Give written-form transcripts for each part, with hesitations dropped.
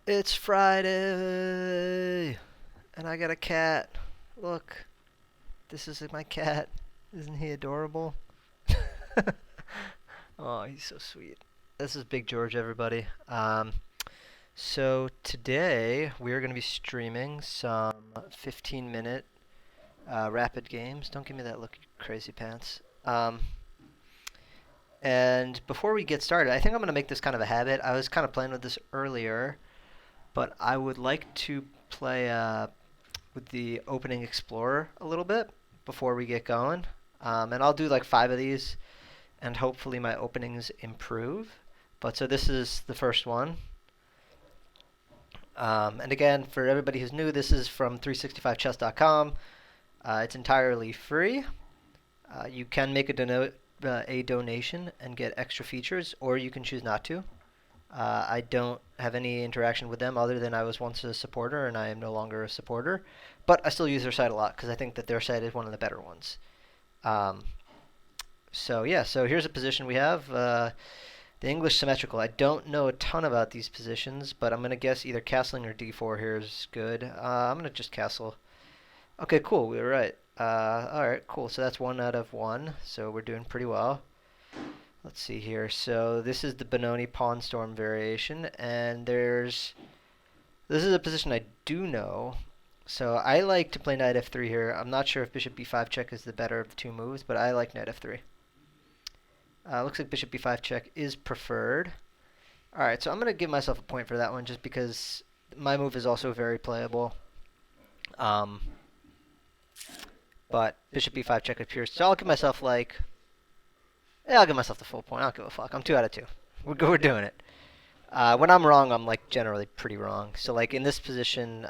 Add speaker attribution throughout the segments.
Speaker 1: It's Friday, and I got a cat. Look, this is my cat. Isn't he adorable? Oh, he's so sweet. This is Big George, everybody. So today we're going to be streaming some 15-minute rapid games. Don't give me that look, you crazy pants. And before we get started, I think I'm going to make this kind of a habit. I was kind of playing with this earlier, but I would like to play with the opening explorer a little bit before we get going. And I'll do like 5 of these, and hopefully my openings improve. But so this is the first one. And again, for everybody who's new, this is from 365chess.com. It's entirely free. You can make a donation and get extra features, or you can choose not to. I don't have any interaction with them other than I was once a supporter and I am no longer a supporter. But I still use their site a lot because I think that their site is one of the better ones. Um, so yeah, so here's a position we have. The English symmetrical. I don't know a ton about these positions, but I'm going to guess either castling or d4 here is good. I'm going to just castle. Okay, cool. We were right. All right, cool. So that's 1 out of 1. So we're doing pretty well. Let's see here. So this is the Benoni Pawn Storm variation, and this is a position I do know. So I like to play knight f3 here. I'm not sure if bishop b5 check is the better of the two moves, but I like knight f3. Looks like bishop b5 check is preferred. All right, so I'm going to give myself a point for that one just because my move is also very playable. Um, but bishop b5 check appears. So I'll give myself like, yeah, I'll give myself the full point. I don't give a fuck. I'm 2 out of 2. We're doing it. When I'm wrong, I'm like generally pretty wrong. So like in this position,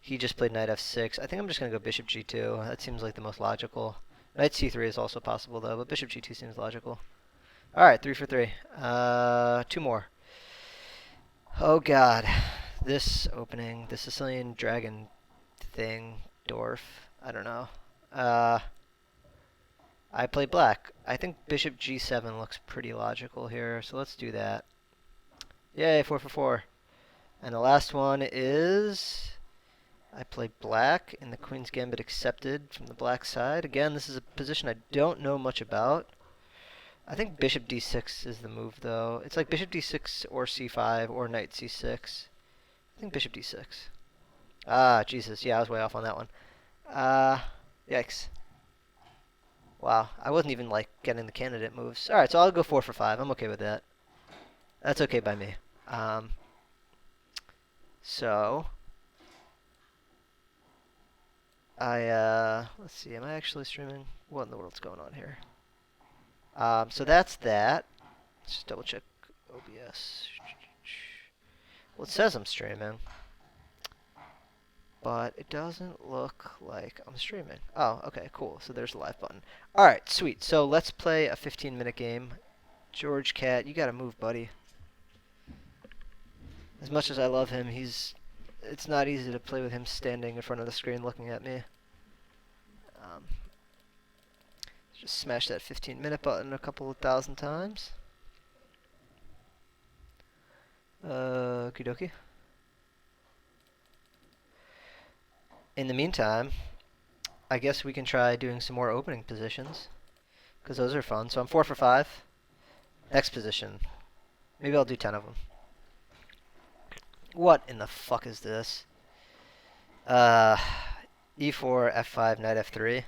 Speaker 1: he just played knight f6. I think I'm just going to go bishop g2. That seems like the most logical. Knight c3 is also possible though, but bishop g2 seems logical. All right, 3 for 3. 2 more. Oh god, this opening, the Sicilian dragon thing, dwarf. I don't know. I play black. I think bishop g7 looks pretty logical here, so let's do that. Yay, 4 for 4. And the last one is I play black, and the queen's gambit accepted from the black side. Again, this is a position I don't know much about. I think bishop d6 is the move, though. It's like bishop d6 or c5 or knight c6. I think bishop d6. Ah, Jesus. Yeah, I was way off on that one. Yikes. Wow, I wasn't even, like, getting the candidate moves. All right, so I'll go 4 for 5. I'm okay with that. That's okay by me. So let's see, am I actually streaming? What in the world's going on here? So that's that. Let's just double check OBS. Well, it says I'm streaming, but it doesn't look like I'm streaming. Oh, okay, cool. So there's the live button. All right, sweet. So let's play a 15-minute game. George Cat, you gotta move, buddy. As much as I love him, it's not easy to play with him standing in front of the screen looking at me. Just smash that 15-minute button a couple of thousand times. Okie dokie. In the meantime, I guess we can try doing some more opening positions, because those are fun. So I'm 4 for 5. Next position. Maybe I'll do 10 of them. What in the fuck is this? E4, F5, knight F3.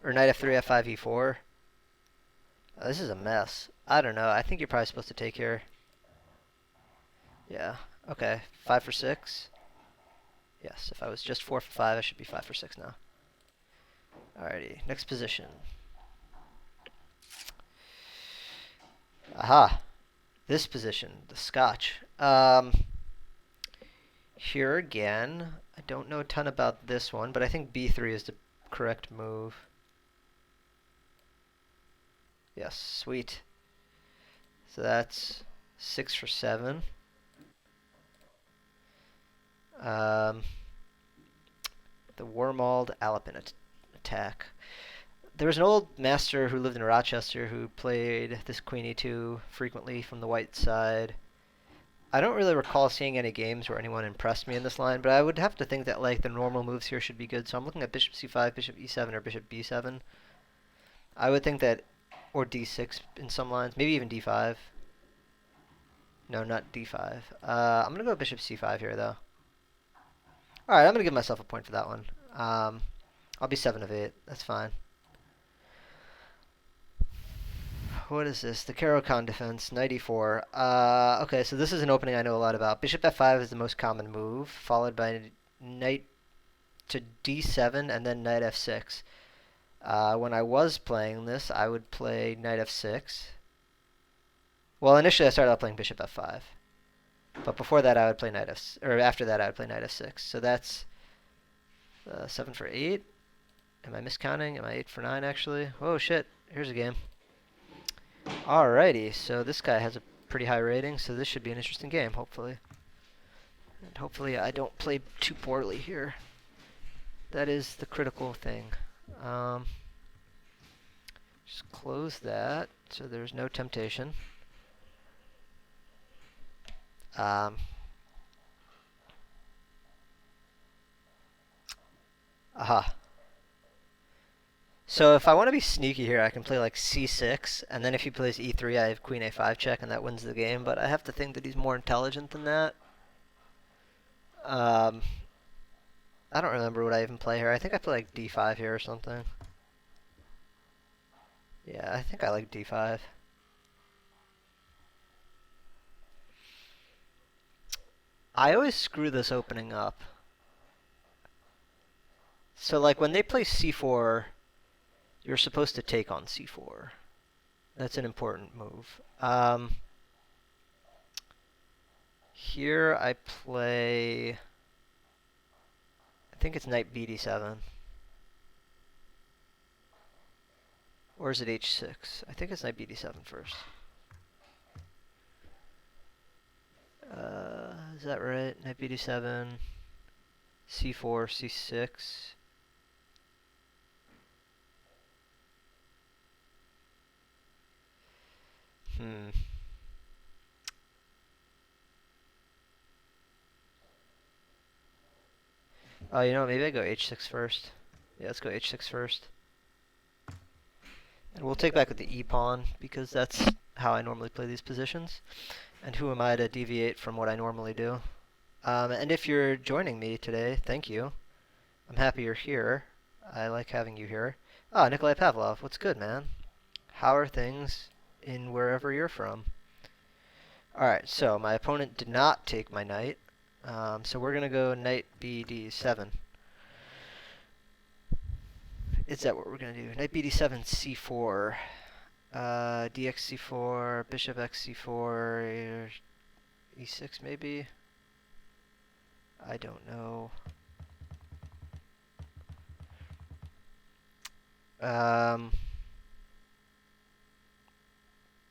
Speaker 1: Or knight F3, F5, E4. This is a mess. I don't know. I think you're probably supposed to take here. Yeah. Okay. 5 for 6. Yes. If I was just 4 for 5, I should be 5 for 6 now. Alrighty. Next position. Aha. This position. The Scotch. Here again, I don't know a ton about this one, but I think B3 is the correct move. Yes, sweet. So that's 6 for 7. The Wormald Alapin attack. There was an old master who lived in Rochester who played this queen e2 frequently from the white side. I don't really recall seeing any games where anyone impressed me in this line, but I would have to think that like the normal moves here should be good. So I'm looking at bishop c5, bishop e7, or bishop b7. I would think that, or d6 in some lines, maybe even d5. No, not d5. I'm gonna go bishop c5 here though. All right, I'm gonna give myself a point for that one. I'll be 7 of 8. That's fine. What is this? The Caro-Kann defense, knight e4. Okay, so this is an opening I know a lot about. Bishop f5 is the most common move, followed by knight to d7 and then knight f6. When I was playing this, I would play knight f6. Well, initially I started out playing bishop f5, but before that I would play knight f, or after that I would play knight f6. So that's 7 for 8. Am I miscounting? Am I 8 for 9 actually? Oh shit! Here's a game. Alrighty, so this guy has a pretty high rating, so this should be an interesting game, hopefully. And hopefully I don't play too poorly here. That is the critical thing. Just close that, so there's no temptation. Aha. So if I want to be sneaky here, I can play like c6, and then if he plays e3, I have queen a5 check, and that wins the game. But I have to think that he's more intelligent than that. I don't remember what I even play here. I think I play like d5 here or something. Yeah, I think I like d5. I always screw this opening up. So like when they play c4, you're supposed to take on c4. That's an important move. Here I play, I think it's knight bd7. Or is it h6? I think it's knight bd7 first. Is that right? Knight bd7, c4, c6. Oh, you know, maybe I go h6 first. Yeah, let's go h6 first. And we'll take back with the e-pawn, because that's how I normally play these positions. And who am I to deviate from what I normally do? And if you're joining me today, thank you. I'm happy you're here. I like having you here. Ah, Nikolai Pavlov, what's good, man? How are things in wherever you're from? Alright, so my opponent did not take my knight. So we're going to go knight bd7. Is that what we're going to do? Knight bd7, c4. Dx c4, bishop x c4, e6 maybe? I don't know.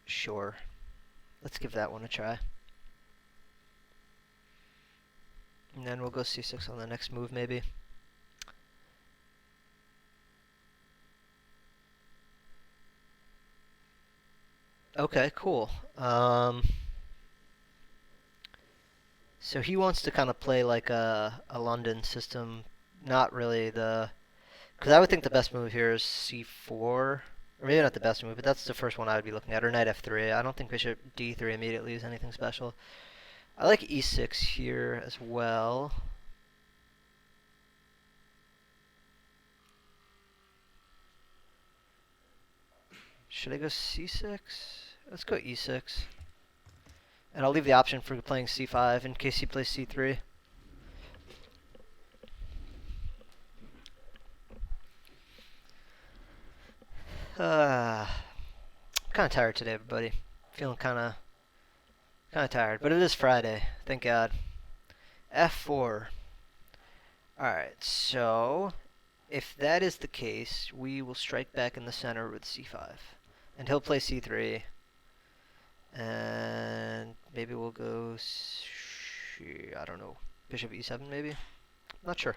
Speaker 1: Sure. Let's give that one a try. And then we'll go c6 on the next move maybe. Okay, cool. So he wants to kind of play like a London system, not really the... Because I would think the best move here is c4. Or maybe not the best move, but that's the first one I would be looking at. Or knight f3. I don't think bishop d3 immediately is anything special. I like e6 here as well. Should I go c6? Let's go e6. And I'll leave the option for playing c5 in case he plays c3. I'm kind of tired today, everybody. Feeling kind of tired, but it is Friday. Thank God. f4. Alright, so if that is the case, we will strike back in the center with c5. And he'll play c3. And maybe we'll go, I don't know, bishop e7 maybe? Not sure.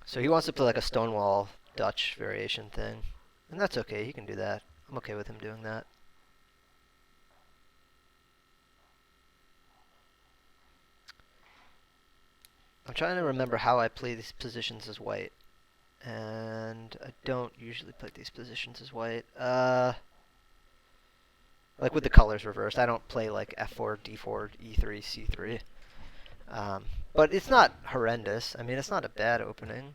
Speaker 1: So he wants to play like a Stonewall Dutch variation thing. And that's okay, he can do that. I'm okay with him doing that. I'm trying to remember how I play these positions as white. And I don't usually play these positions as white. Like with the colors reversed, I don't play like f4, d4, e3, c3. But it's not horrendous. I mean, it's not a bad opening.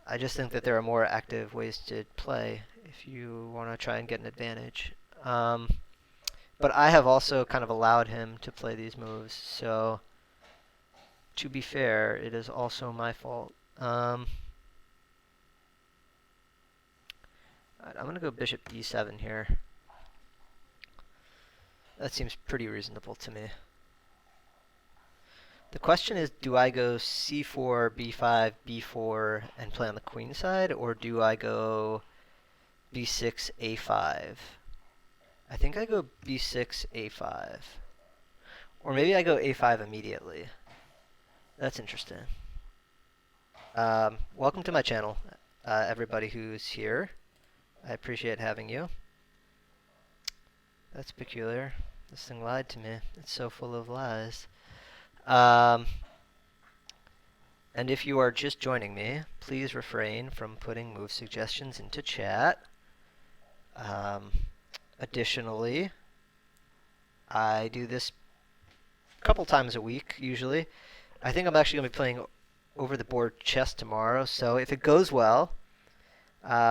Speaker 1: I just think that there are more active ways to play if you want to try and get an advantage. But I have also kind of allowed him to play these moves, so to be fair, it is also my fault. I'm going to go bishop e7 here. That seems pretty reasonable to me. The question is, do I go c4, b5, b4, and play on the queen side, or do I go b6, a5? I think I go b6, a5. Or maybe I go a5 immediately. That's interesting. Welcome to my channel, everybody who's here. I appreciate having you. That's peculiar. This thing lied to me. It's so full of lies. And if you are just joining me, please refrain from putting move suggestions into chat. Additionally, I do this a couple times a week, usually. I think I'm actually going to be playing over-the-board chess tomorrow, so if it goes well,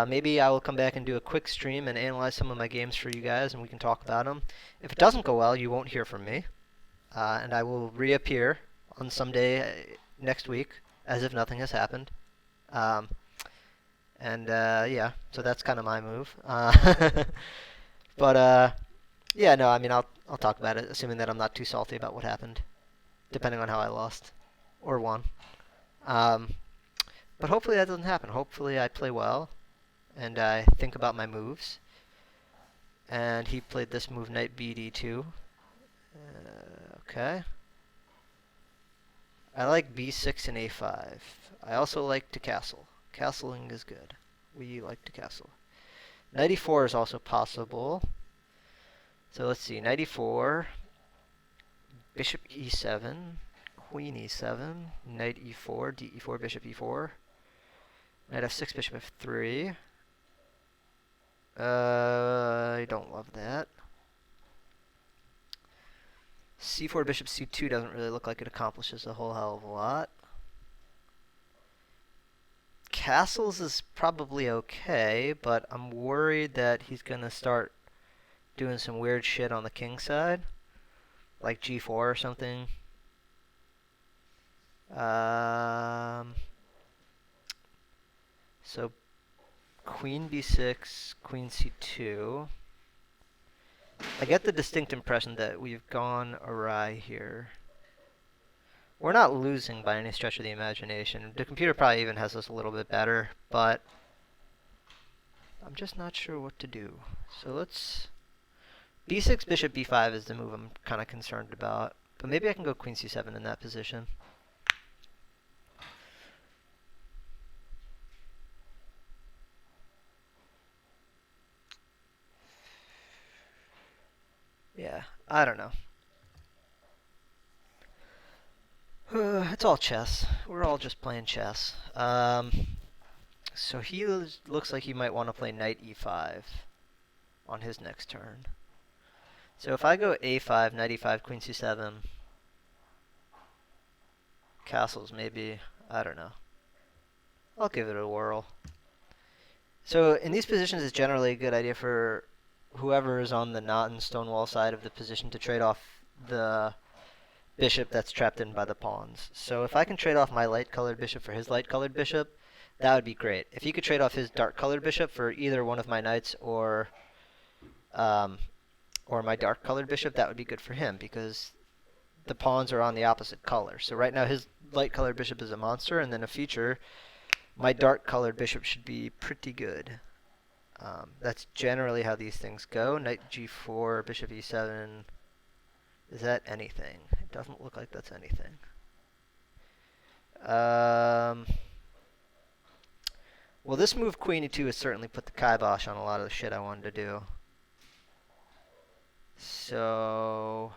Speaker 1: maybe I will come back and do a quick stream and analyze some of my games for you guys, and we can talk about them. If it doesn't go well, you won't hear from me, and I will reappear on some day next week as if nothing has happened. Yeah, so that's kind of my move. But yeah, no, I mean, I'll talk about it, assuming that I'm not too salty about what happened, depending on how I lost or won. But hopefully that doesn't happen. Hopefully I play well, and I think about my moves. And he played this move, knight bd2. Okay. I like b6 and a5. I also like to castle. Castling is good. We like to castle. Knight e4 is also possible. So let's see, knight e4, bishop e7, queen e7, knight e4, d e4, bishop e4, knight f6, bishop f3. I don't love that. c4, bishop c2 doesn't really look like it accomplishes a whole hell of a lot. Castles is probably okay, but I'm worried that he's going to start doing some weird shit on the king side, like g4 or something. So queen b6, queen c2. I get the distinct impression that we've gone awry here. We're not losing by any stretch of the imagination. The computer probably even has us a little bit better, but I'm just not sure what to do. So let's... b6, bishop b5 is the move I'm kind of concerned about. But maybe I can go queen c7 in that position. Yeah, I don't know. It's all chess. We're all just playing chess. So he looks like he might want to play knight e5 on his next turn. So if I go a5, knight e5, queen c7, castles maybe, I don't know. I'll give it a whirl. So in these positions, it's generally a good idea for whoever is on the not in Stonewall side of the position to trade off the bishop that's trapped in by the pawns. So if I can trade off my light-colored bishop for his light-colored bishop, that would be great. If he could trade off his dark-colored bishop for either one of my knights or my dark-colored bishop, that would be good for him because the pawns are on the opposite color. So right now his light-colored bishop is a monster, and then a feature, my dark-colored bishop should be pretty good. That's generally how these things go. Knight g4, bishop e7. Is that anything? It doesn't look like that's anything. Well, this move, queen e2, has certainly put the kibosh on a lot of the shit I wanted to do. So...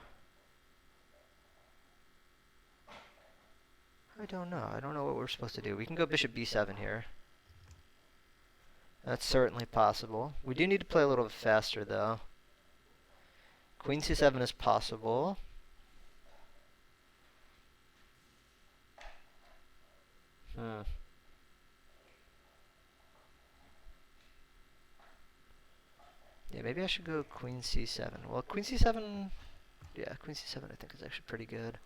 Speaker 1: I don't know. I don't know what we're supposed to do. We can go bishop b7 here. That's certainly possible. We do need to play a little bit faster, though. Queen c7 is possible. Yeah, maybe I should go queen c7. Well, queen c7... Yeah, queen c7 I think is actually pretty good.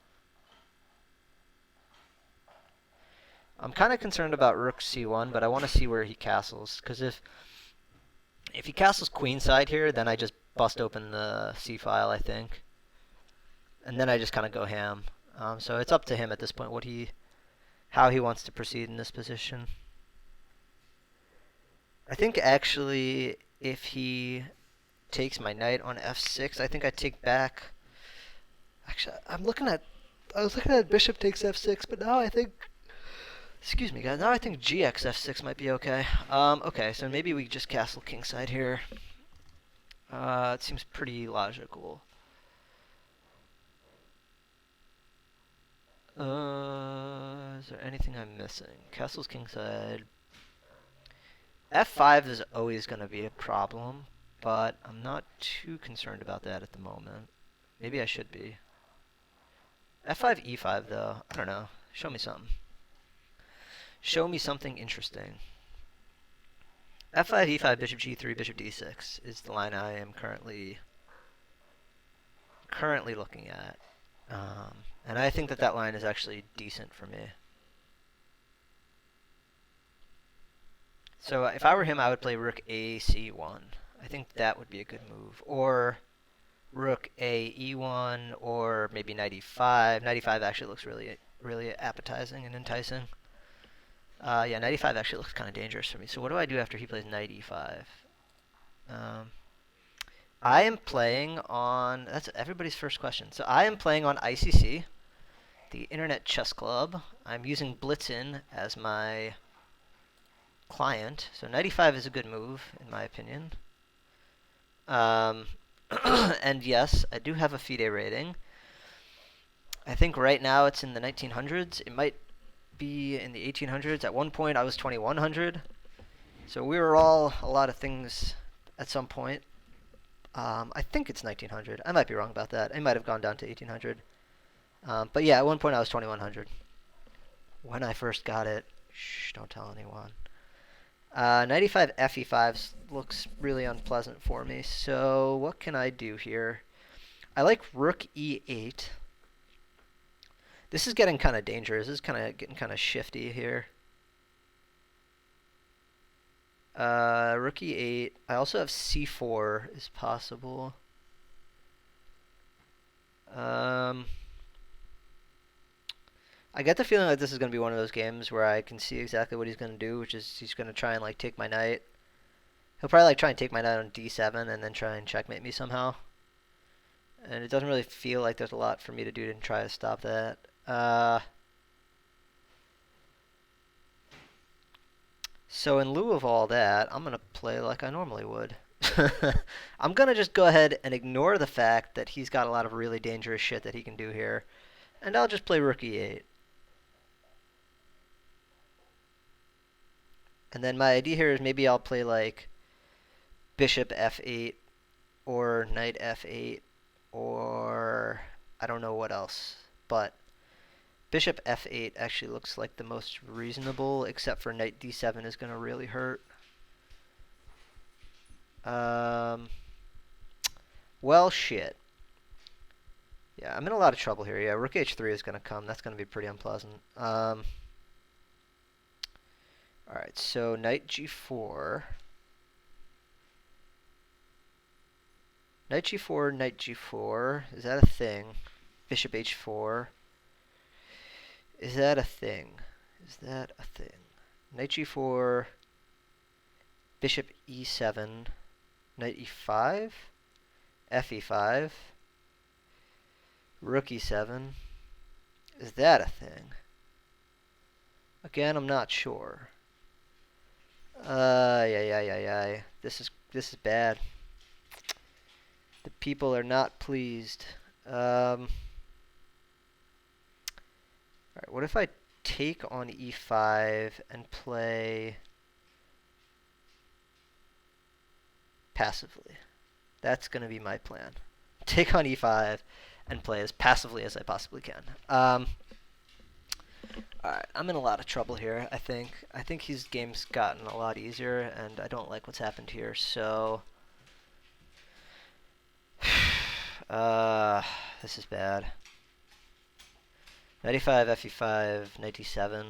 Speaker 1: I'm kind of concerned about rook c1, but I want to see where he castles. Because if he castles queenside here, then I just bust open the c file, I think. And then I just kind of go ham. So it's up to him at this point how he wants to proceed in this position. I think actually if he takes my knight on f6, I think I take back. Actually, I was looking at bishop takes f6, but now I think, excuse me guys, now I think gx f6 might be okay. Okay, so maybe we just castle kingside here. It seems pretty logical. Is there anything I'm missing? Castle's kingside. f5 is always going to be a problem, but I'm not too concerned about that at the moment. Maybe I should be. f5, e5, though. I don't know. Show me something. Show me something interesting. f5, e5, bishop g3, bishop d6 is the line I am currently looking at. And I think that line is actually decent for me. So if I were him, I would play rook a c1. I think that would be a good move. Or rook a e1, or maybe knight e5. Knight e5 actually looks really, really appetizing and enticing. Yeah, knight e5 actually looks kind of dangerous for me. So what do I do after he plays knight e5? I am playing on... That's everybody's first question. So I am playing on ICC, the Internet Chess Club. I'm using Blitzin as my client. So knight e5 is a good move, in my opinion. And yes, I do have a FIDE rating. I think right now it's in the 1900s. It might be in the 1800s. At one point, I was 2100. So we were all a lot of things at some point. I think it's 1900. I might be wrong about that. It might have gone down to 1800. But yeah, at one point I was 2100. When I first got it, shh, don't tell anyone. Knight e5, fe5 looks really unpleasant for me. So what can I do here? I like rook e8. This is getting kind of dangerous. This is getting kind of shifty here. Rook e8. I also have c4 is possible. I get the feeling that this is going to be one of those games where I can see exactly what he's going to do, which is he's going to try and like take my knight. He'll probably like try and take my knight on d7 and then try and checkmate me somehow. And it doesn't really feel like there's a lot for me to do to try to stop that. So in lieu of all that, I'm going to play like I normally would. I'm going to just go ahead and ignore the fact that he's got a lot of really dangerous shit that he can do here. And I'll just play rook e8. And then my idea here is maybe I'll play like bishop f8 or knight f8 or I don't know what else. But bishop f8 actually looks like the most reasonable, except for knight d7 is going to really hurt. Well, shit. Yeah, I'm in a lot of trouble here. Yeah, rook h3 is going to come. That's going to be pretty unpleasant. Alright, so knight g4. Knight g4, knight g4. Is that a thing? Bishop h4. Is that a thing? Is that a thing? Knight g4, bishop e7, knight e5, fe5, rook e7. Is that a thing? Again, I'm not sure. Yeah. This is bad. The people are not pleased. Alright, what if I take on e5 and play passively. That's going to be my plan. Take on e5 and play as passively as I possibly can. Alright, I'm in a lot of trouble here, I think. I think his game's gotten a lot easier, and I don't like what's happened here, so... this is bad. 95, fe5, 97.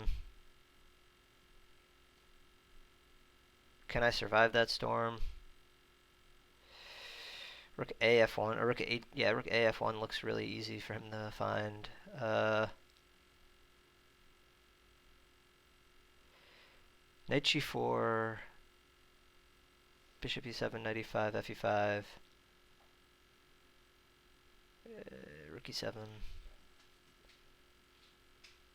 Speaker 1: Can I survive that storm? Rook a f1, or rook a, yeah, rook a f1 looks really easy for him to find. Knight g4, bishop e7, knight e5, fe5, rook e7,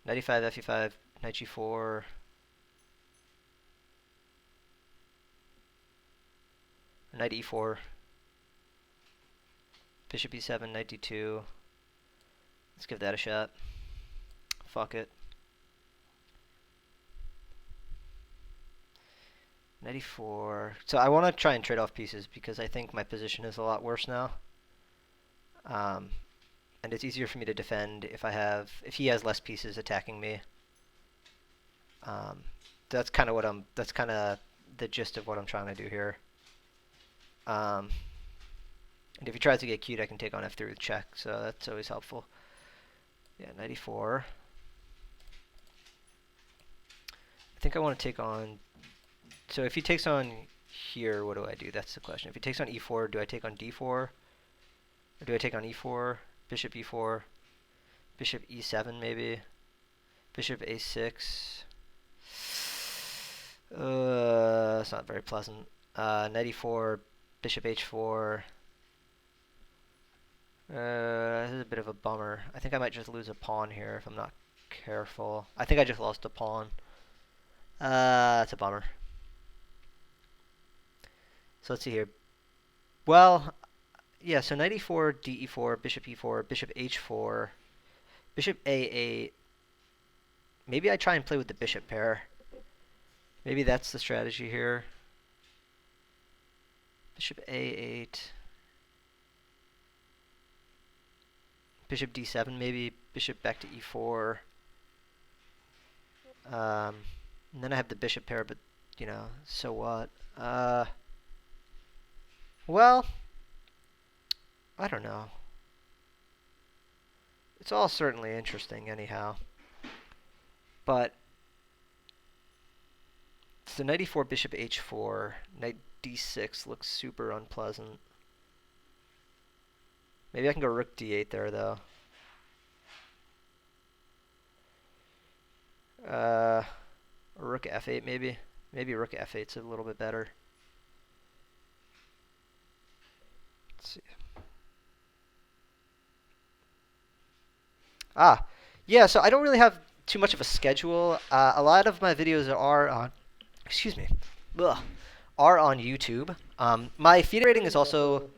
Speaker 1: knight e5, fe5, knight g4, knight e4, bishop e7, knight d2. Let's give that a shot. Fuck it. Knight e4. So I want to try and trade off pieces because I think my position is a lot worse now. And it's easier for me to defend if he has less pieces attacking me. That's kind of the gist of what I'm trying to do here. And if he tries to get cute, I can take on f3 with check, so that's always helpful. Yeah, knight e4. I think I want to take on... So if he takes on here, what do I do? That's the question. If he takes on e4, do I take on d4? Or do I take on e4? Bishop e4. Bishop e7 maybe. Bishop a6. It's not very pleasant. Knight e4. Bishop h4. This is a bit of a bummer. I think I might just lose a pawn here if I'm not careful. I think I just lost a pawn. That's a bummer. So let's see here. Well, yeah, so knight e4, d4, bishop e4, bishop h4, bishop a8. Maybe I try and play with the bishop pair. Maybe that's the strategy here. Bishop a8. Bishop d7 maybe. Bishop back to e4. And then I have the bishop pair, but, you know, so what? Well, I don't know. It's all certainly interesting anyhow. But, so knight e4, bishop h4, knight d6 looks super unpleasant. Maybe I can go rook d8 there, though. Or rook f8 maybe. Maybe rook f8's a little bit better. Let's see. Yeah, so I don't really have too much of a schedule. A lot of my videos are on, excuse me, are on YouTube. My feed rating is also,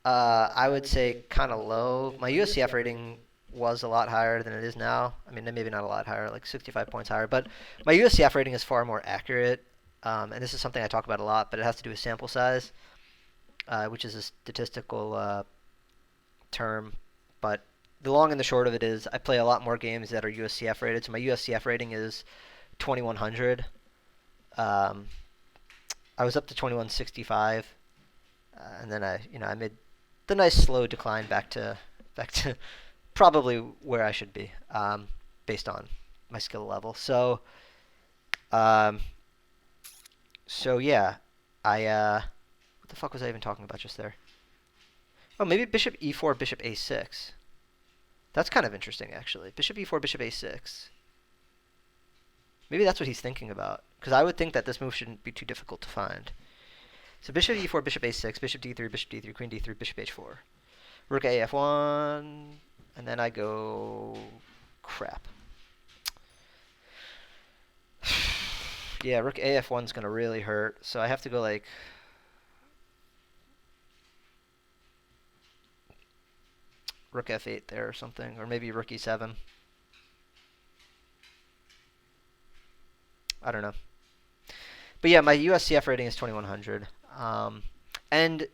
Speaker 1: I would say, kind of low. My USCF rating was a lot higher than it is now. I mean, maybe not a lot higher, like 65 points higher, but my USCF rating is far more accurate. And this is something I talk about a lot, but it has to do with sample size, which is a statistical term. But the long and the short of it is I play a lot more games that are USCF rated. So my USCF rating is 2100. I was up to 2165, and then I made the nice slow decline back to probably where I should be, based on my skill level. So yeah, what the fuck was I even talking about just there? Oh, maybe bishop e4, bishop a6. That's kind of interesting, actually. Bishop e4, bishop a6. Maybe that's what he's thinking about, because I would think that this move shouldn't be too difficult to find. So bishop e4, bishop a6, bishop d3, queen d3, bishop h4. Rook a f1, and then I go... crap. Yeah, rook a f1 is going to really hurt, so I have to go like... rook f8 there or something, or maybe rook e7. I don't know. But yeah, my USCF rating is 2100. And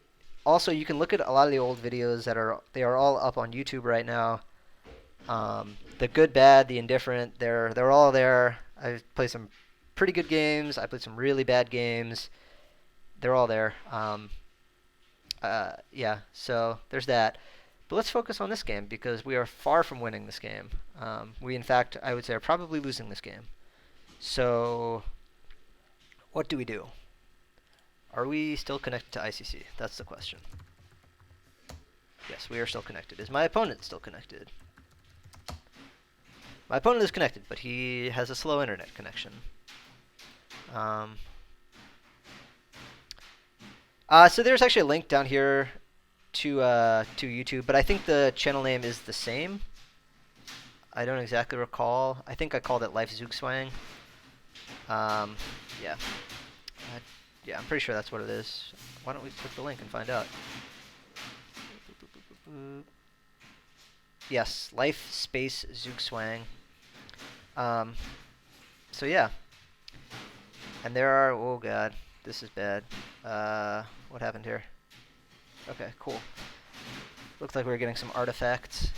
Speaker 1: also, you can look at a lot of the old videos they are all up on YouTube right now. The good, bad, the indifferent, they're all there. I've played some pretty good games. I played some really bad games. They're all there. Yeah, so there's that. But let's focus on this game because we are far from winning this game. We, in fact, I would say, are probably losing this game. So, what do we do? Are we still connected to ICC? That's the question. Yes, we are still connected. Is my opponent still connected? My opponent is connected, but he has a slow internet connection. So there's actually a link down here to YouTube, but I think the channel name is the same. I don't exactly recall. I think I called it Life Zugzwang. Yeah. Yeah, I'm pretty sure that's what it is. Why don't we click the link and find out? Yes, Life Space Zugzwang. So yeah. And there are, oh god, this is bad. What happened here? Okay, cool. Looks like we're getting some artifacts.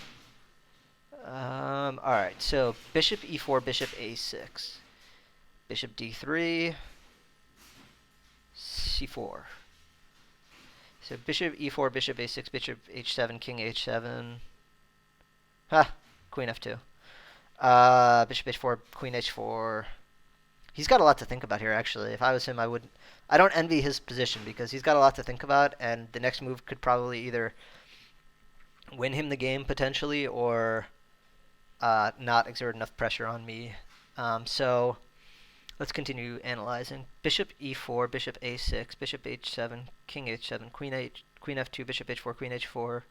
Speaker 1: Alright, so bishop e4, bishop a6. Bishop d3, c4. So bishop e4, bishop a6, bishop h7, king h7. Ha! Queen f2. Bishop h4, queen h4. He's got a lot to think about here, actually. If I was him, I would... I don't envy his position because he's got a lot to think about, and the next move could probably either win him the game, potentially, or not exert enough pressure on me. So let's continue analyzing. Bishop e4, bishop a6, bishop h7, king h7, queen f2, bishop h4, queen h4.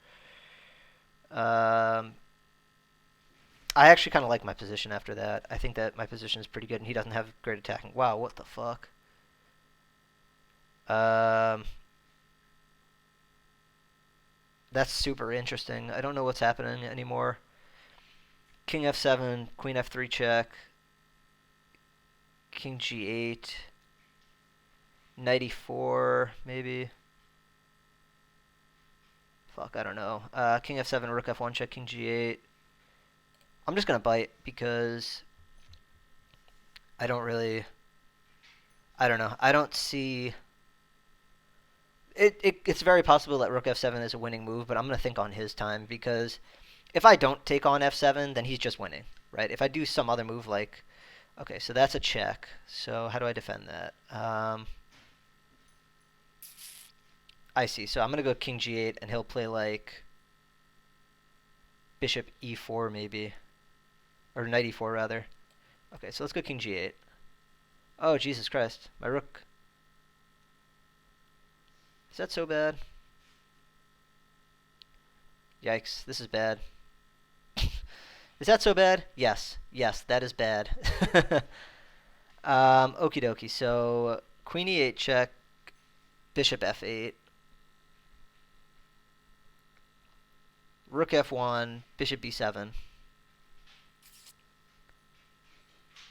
Speaker 1: I actually kind of like my position after that. I think that my position is pretty good, and he doesn't have great attacking. Wow, what the fuck? That's super interesting. I don't know what's happening anymore. King f7, queen f3 check, king g8, knight e4, maybe. Fuck, I don't know. King f7, rook f1 check, king g8. I'm just gonna bite because I don't really... I don't know. I don't see... It's very possible that rook f7 is a winning move, but I'm going to think on his time because if I don't take on f7, then he's just winning, right? If I do some other move like... Okay, so that's a check. So how do I defend that? I see. So I'm going to go king g8, and he'll play like bishop e4 maybe. Or knight e4 rather. Okay, so let's go king g8. Oh, Jesus Christ. My rook... Is that so bad? Yikes, this is bad. Is that so bad? Yes. Yes, that is bad. Okie dokie, so queen e8 check, bishop f8, rook f1, bishop b7.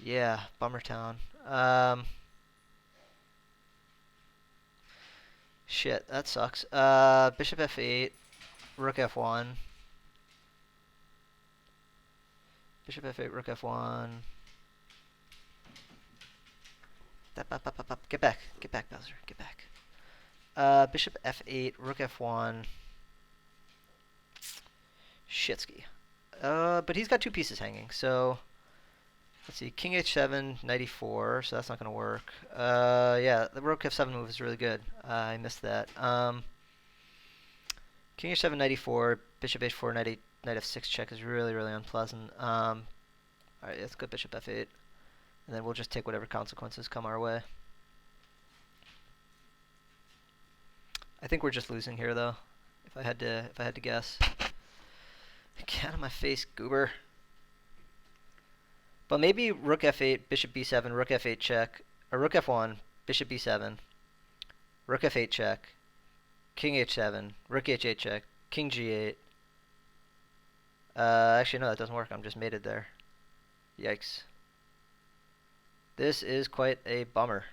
Speaker 1: Yeah, bummer town. Shit, that sucks. Bishop f8, rook f1. Bishop f8, rook f1. Get back, Bowser, get back. Bishop f8, rook f1. Shitsky. But he's got two pieces hanging, so... Let's see, king h7, knight e4, so that's not going to work. Yeah, the rook f7 move is really good. I missed that. King h7, knight e4, bishop h4, knight f6 check is really, really unpleasant. Alright, let's go bishop f8. And then we'll just take whatever consequences come our way. I think we're just losing here, though. If I had to guess. Get out of my face, goober. But maybe rook f8, bishop b7, rook f8 check, or rook f1, bishop b7, rook f8 check, king h7, rook h8 check, king g8. Actually, no, that doesn't work. I'm just mated there. Yikes. This is quite a bummer.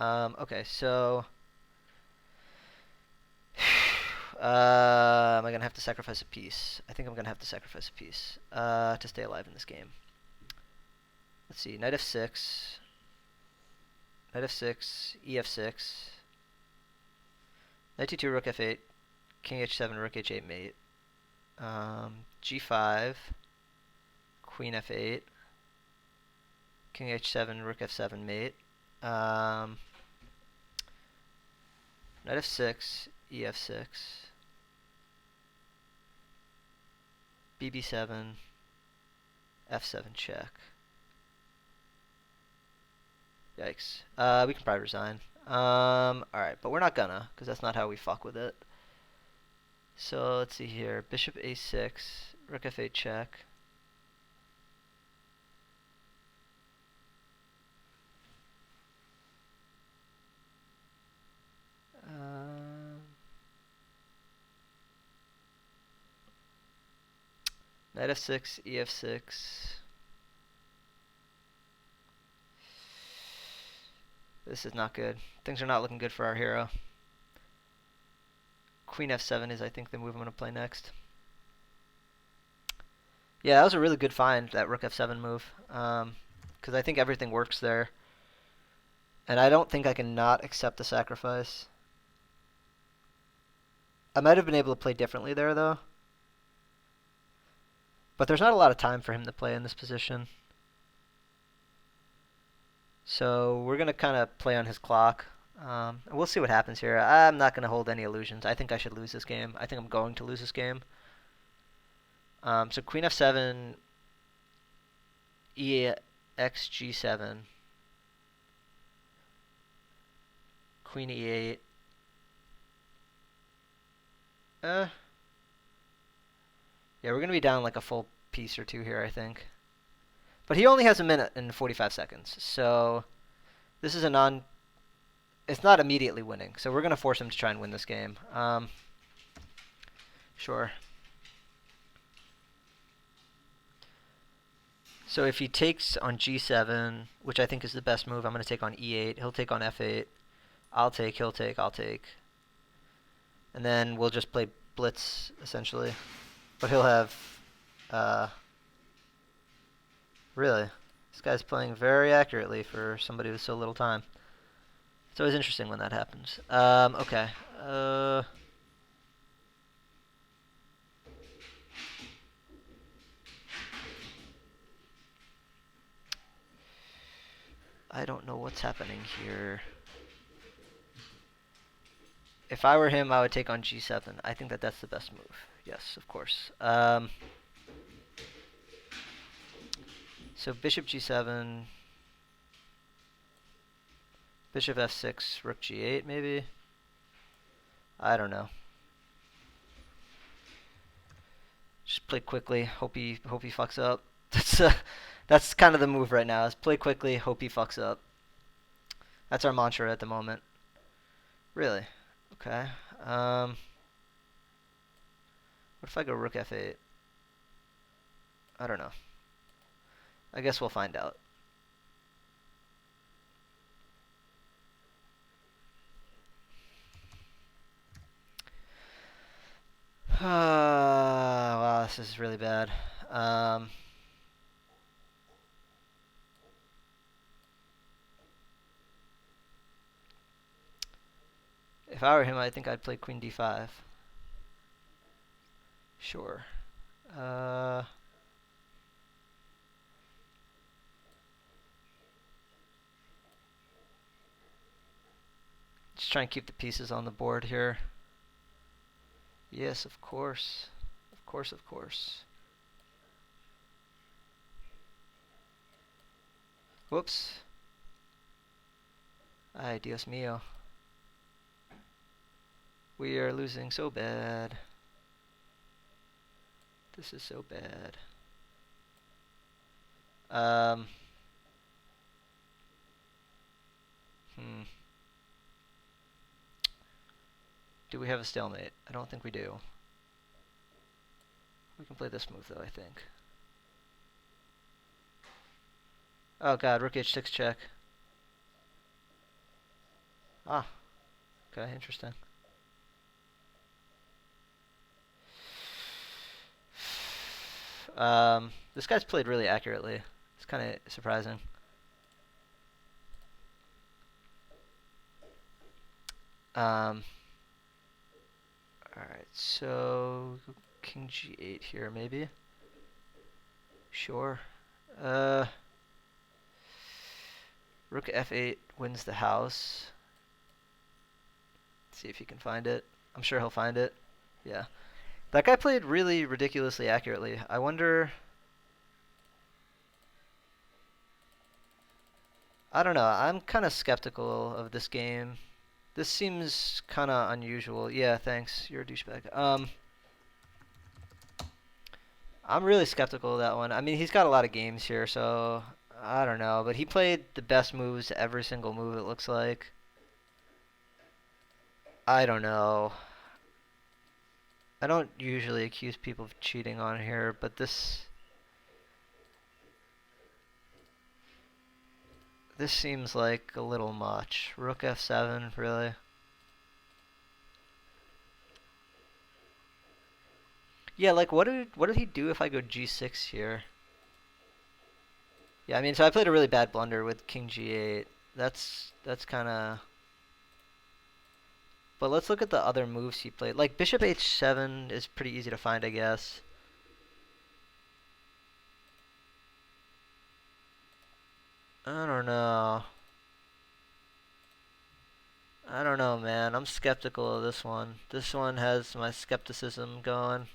Speaker 1: Okay, so am I gonna have to sacrifice a piece? I think I'm gonna have to sacrifice a piece to stay alive in this game. Let's see, knight f6, knight f6, ef6, knight t2, rook f8, king h7, rook h8 mate, g5, queen f8, king h7, rook f7 mate, knight f6, ef6, bb7, f7 check. Yikes. We can probably resign. Alright, but we're not gonna, because that's not how we fuck with it. So let's see here. Bishop a6, rook f8 check. Knight f6, ef6. This is not good. Things are not looking good for our hero. Queen f7 is, I think, the move I'm going to play next. Yeah, that was a really good find, that rook f7 move. Because I think everything works there. And I don't think I can not accept the sacrifice. I might have been able to play differently there, though. But there's not a lot of time for him to play in this position. So we're going to kind of play on his clock. We'll see what happens here. I'm not going to hold any illusions. I think I should lose this game. I think I'm going to lose this game. So queen f7, ex g7, queen e8. Yeah, we're going to be down like a full piece or two here, I think. But he only has a minute and 45 seconds. So this is a non... It's not immediately winning. So we're going to force him to try and win this game. Sure. So if he takes on g7, which I think is the best move, I'm going to take on e8. He'll take on f8. I'll take, he'll take, I'll take. And then we'll just play blitz, essentially. But he'll have... really? This guy's playing very accurately for somebody with so little time. It's always interesting when that happens. Okay. I don't know what's happening here. If I were him, I would take on g7. I think that that's the best move. Yes, of course. So bishop g7, bishop f6, rook g8 maybe? I don't know. Just play quickly, hope he fucks up. That's kind of the move right now, is play quickly, hope he fucks up. That's our mantra at the moment. Really? Okay. What if I go rook f8? I don't know. I guess we'll find out. Wow, this is really bad. If I were him, I think I'd play queen d5. Sure. Just try and keep the pieces on the board here. Yes, of course. Of course, of course. Whoops. Ay, Dios mío. We are losing so bad. This is so bad. Do we have a stalemate? I don't think we do. We can play this move, though, I think. Oh god, rook h6 check. Ah, okay, interesting. This guy's played really accurately. It's kind of surprising. Um, all right, so King G8 here, maybe. Sure. Uh, Rook F8 wins the house. Let's see if he can find it. I'm sure he'll find it. Yeah. That guy played really ridiculously accurately. I wonder. I don't know. I'm kind of skeptical of this game. This seems kind of unusual. Yeah, thanks. You're a douchebag. I'm really skeptical of that one. I mean, he's got a lot of games here, so I don't know. But he played the best moves every single move, it looks like. I don't know. I don't usually accuse people of cheating on here, but this seems like a little much. Rook F7, really? Yeah, like what did he do if I go G6 here? Yeah, I mean, so I played a really bad blunder with King G8. That's kind of. But let's look at the other moves he played. Like Bishop H7 is pretty easy to find, I guess. I don't know. I don't know, man. I'm skeptical of this one. This one has my skepticism going.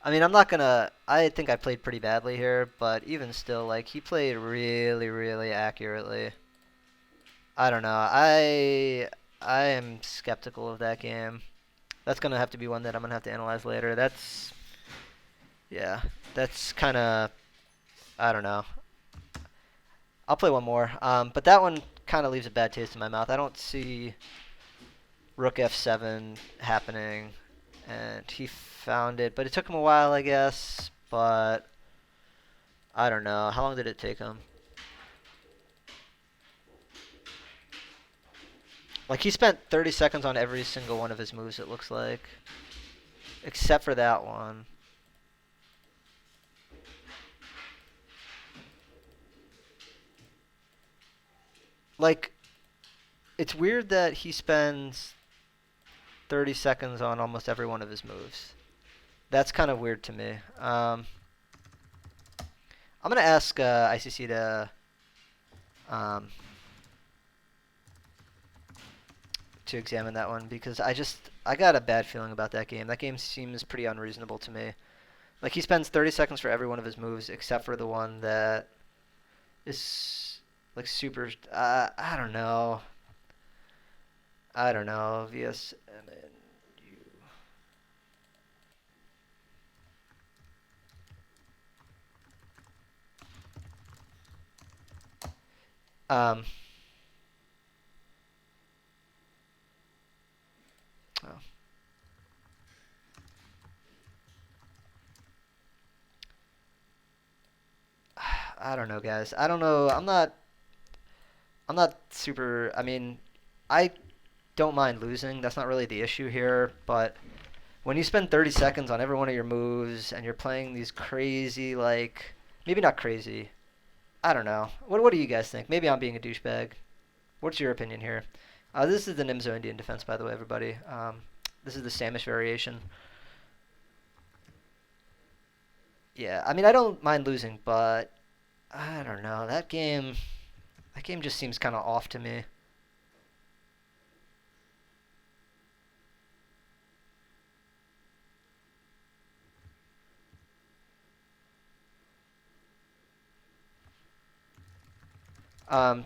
Speaker 1: I mean, I'm not gonna. I think I played pretty badly here, but even still, like, he played really, really accurately. I don't know. I am skeptical of that game. That's gonna have to be one that I'm gonna have to analyze later. Yeah, that's kind of. I don't know. I'll play one more. But that one kind of leaves a bad taste in my mouth. I don't see Rook F7 happening, and he found it, but it took him a while, I guess. But I don't know. How long did it take him? Like, he spent 30 seconds on every single one of his moves, it looks like. Except for that one. Like, it's weird that he spends 30 seconds on almost every one of his moves. That's kind of weird to me. I'm going to ask ICC um, to examine that one because I got a bad feeling about that game. That game seems pretty unreasonable to me. Like, he spends 30 seconds for every one of his moves except for the one that is like super. I don't know. I don't know. VSMNU. Um. Oh. I don't know, guys. I don't know. I'm not super. I mean, I don't mind losing. That's not really the issue here. But when you spend 30 seconds on every one of your moves and you're playing these crazy, like, maybe not crazy. I don't know. What do you guys think? Maybe I'm being a douchebag. What's your opinion here? This is the Nimzo Indian defense, by the way, everybody. This is the Samish variation. Yeah, I mean, I don't mind losing, but I don't know. That game just seems kind of off to me.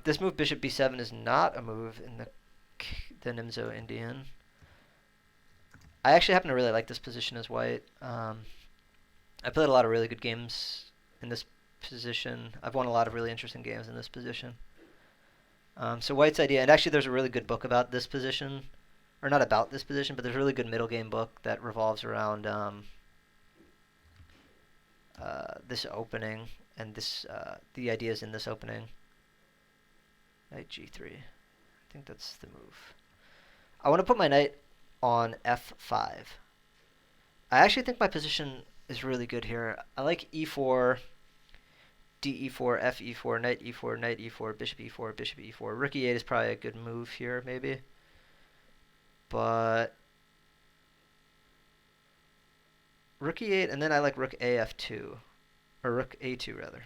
Speaker 1: This move, Bishop B7, is not a move in the Nimzo Indian. I actually happen to really like this position as white. I played a lot of really good games in this position. I've won a lot of really interesting games in this position. So white's idea, and actually there's a really good book about this position, or not about this position, but there's a really good middle game book that revolves around this opening and the ideas in this opening. Knight G3. I think that's the move. I want to put my knight on f5. I actually think my position is really good here. I like e4, d-e4, f-e4, knight e4, knight e4, bishop e4, bishop e4. Rook e8 is probably a good move here, maybe. But rook e8, and then I like rook af2. Or rook a2, rather.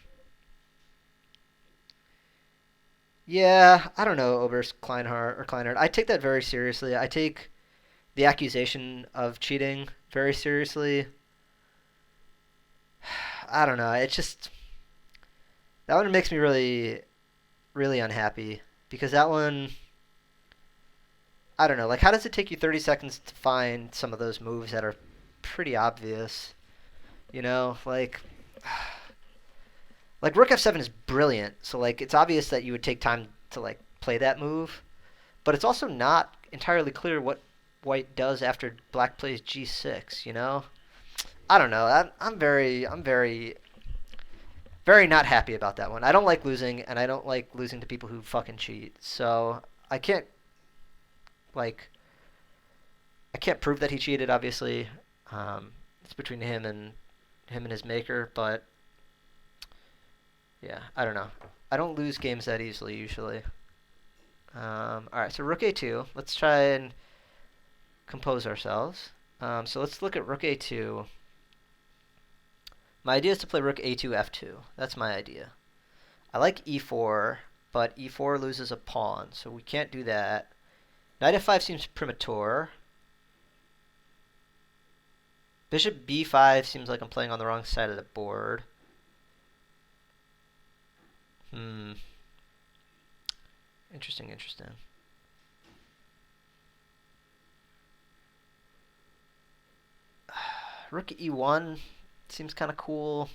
Speaker 1: Yeah, I don't know, Oberst, Kleinhardt. I take that very seriously. I take the accusation of cheating very seriously. I don't know. It's just that one makes me really, really unhappy because that one, I don't know. Like, how does it take you 30 seconds to find some of those moves that are pretty obvious? You know, like rook f7 is brilliant. So like, it's obvious that you would take time to like play that move, but it's also not entirely clear what white does after black plays g6. You know, I don't know. I'm very very not happy about that one. I don't like losing, and I don't like losing to people who fucking cheat. So I can't like I can't prove that he cheated. Obviously, it's between him and his maker. But yeah, I don't know. I don't lose games that easily usually. All right, so rook a2. Let's try and compose ourselves. So let's look at rook a2. My idea is to play rook a2 f2. That's my idea. I like e4, but e4 loses a pawn, so we can't do that. Knight f5 seems premature. Bishop b5 seems like I'm playing on the wrong side of the board. Interesting. Rook e1 seems kind of cool.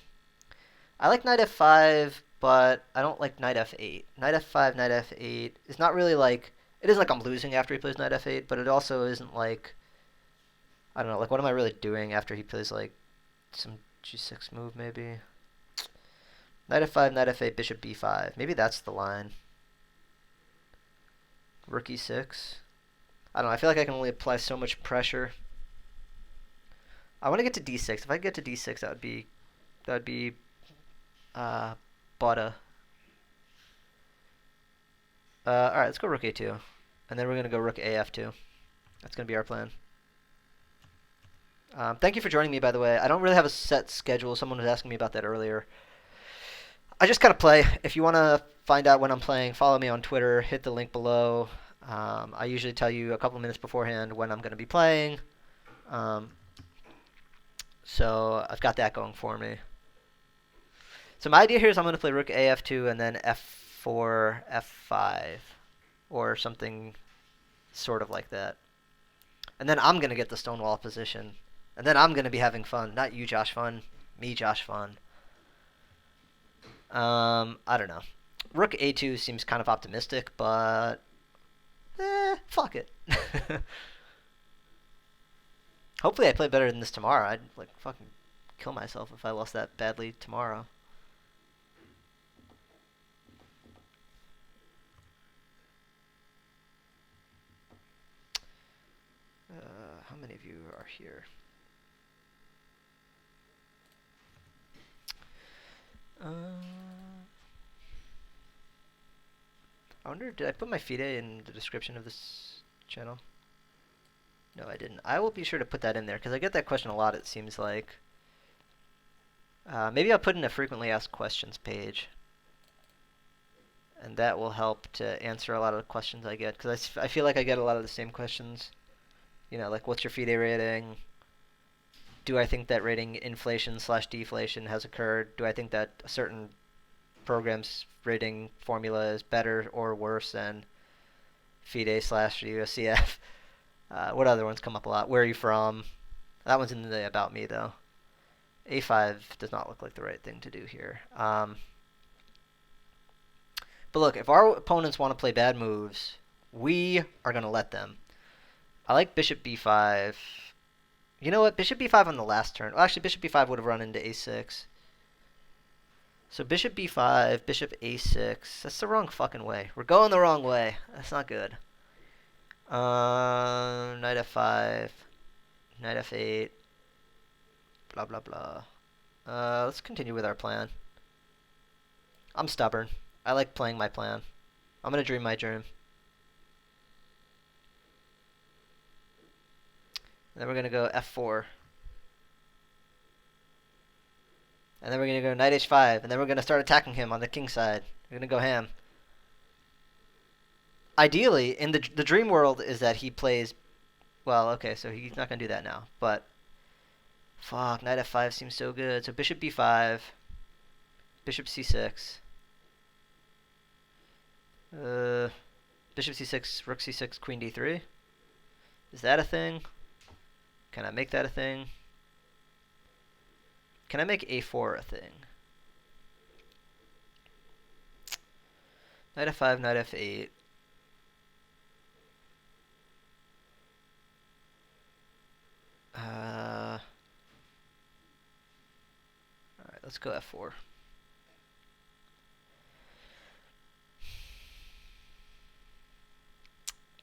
Speaker 1: I like knight f5, but I don't like knight f8. Knight f5, knight f8 is not really like... It is like I'm losing after he plays knight f8, but it also isn't like... I don't know, like what am I really doing after he plays like some g6 move maybe? Knight f5, knight f8, bishop b5. Maybe that's the line. Rook e6. I don't know, I feel like I can only apply so much pressure. I want to get to d6. If I get to d6, that would be butter. All right, let's go rook a2, and then we're gonna go rook af2. That's gonna be our plan. Thank you for joining me, by the way. I don't really have a set schedule. Someone was asking me about that earlier. I just kind of play. If you want to find out when I'm playing, follow me on Twitter. Hit the link below. I usually tell you a couple minutes beforehand when I'm going to be playing. So I've got that going for me. So my idea here is I'm going to play rook af2 and then f4, f5, or something sort of like that. And then I'm going to get the stonewall position. And then I'm going to be having fun. Not you, Josh Fun. Me, Josh Fun. I don't know. Rook a2 seems kind of optimistic, but... fuck it. Hopefully I play better than this tomorrow. I'd like fucking kill myself if I lost that badly tomorrow. How many of you are here? I wonder, did I put my FIDE in the description of this channel? No, I didn't. I will be sure to put that in there, because I get that question a lot, it seems like. Maybe I'll put in a frequently asked questions page. And that will help to answer a lot of the questions I get, because I feel like I get a lot of the same questions. You know, like, what's your FIDE rating? Do I think that rating inflation/deflation has occurred? Do I think that a certain program's rating formula is better or worse than FIDE/USCF? What other ones come up a lot? Where are you from? That one's in the about me, though. A5 does not look like the right thing to do here. But look, if our opponents want to play bad moves, we are going to let them. I like bishop b5. You know what? Bishop b5 on the last turn. Well, actually, bishop b5 would have run into a6. So bishop b5, bishop a6. That's the wrong fucking way. We're going the wrong way. That's not good. Knight f5, knight f8, blah blah blah. Let's continue with our plan. I'm stubborn. I like playing my plan. I'm gonna dream my dream. Then we're gonna go f4. And then we're gonna go knight h5, and then we're gonna start attacking him on the king side. We're gonna go ham. Ideally, in the dream world is that he plays. Well, okay, so he's not gonna do that now, but fuck, knight f5 seems so good. So bishop b5, bishop c6. Bishop c6, rook c6, queen d3. Is that a thing? Can I make that a thing? Can I make a4 a thing? Knight f5, knight f8. Alright, let's go f4.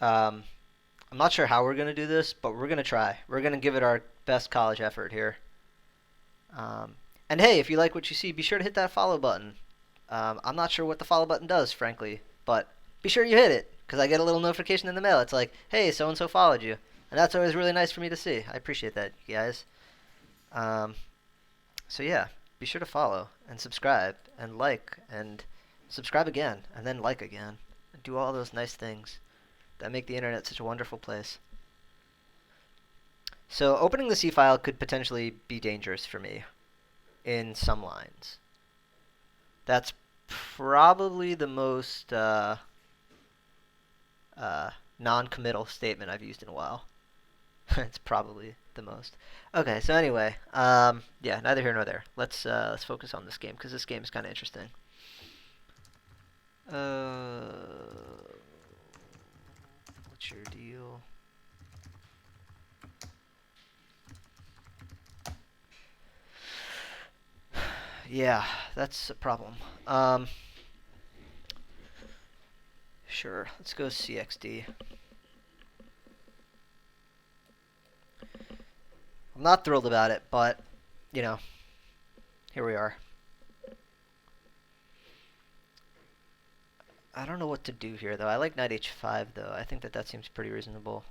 Speaker 1: I'm not sure how we're going to do this, but we're going to try. We're going to give it our best college effort here. And hey, if you like what you see, be sure to hit that follow button. I'm not sure what the follow button does, frankly, but be sure you hit it, because I get a little notification in the mail. It's like, hey, so-and-so followed you. And that's always really nice for me to see. I appreciate that, you guys. So yeah, be sure to follow and subscribe and like and subscribe again and then like again. And do all those nice things that make the internet such a wonderful place. So opening the C file could potentially be dangerous for me in some lines. That's probably the most non-committal statement I've used in a while. It's probably the most. Okay, so anyway, yeah, neither here nor there. Let's focus on this game because this game is kind of interesting. What's your deal? Yeah, that's a problem. Sure, let's go CXD. I'm not thrilled about it, but, you know, here we are. I don't know what to do here, though. I like knight h5, though. I think that seems pretty reasonable.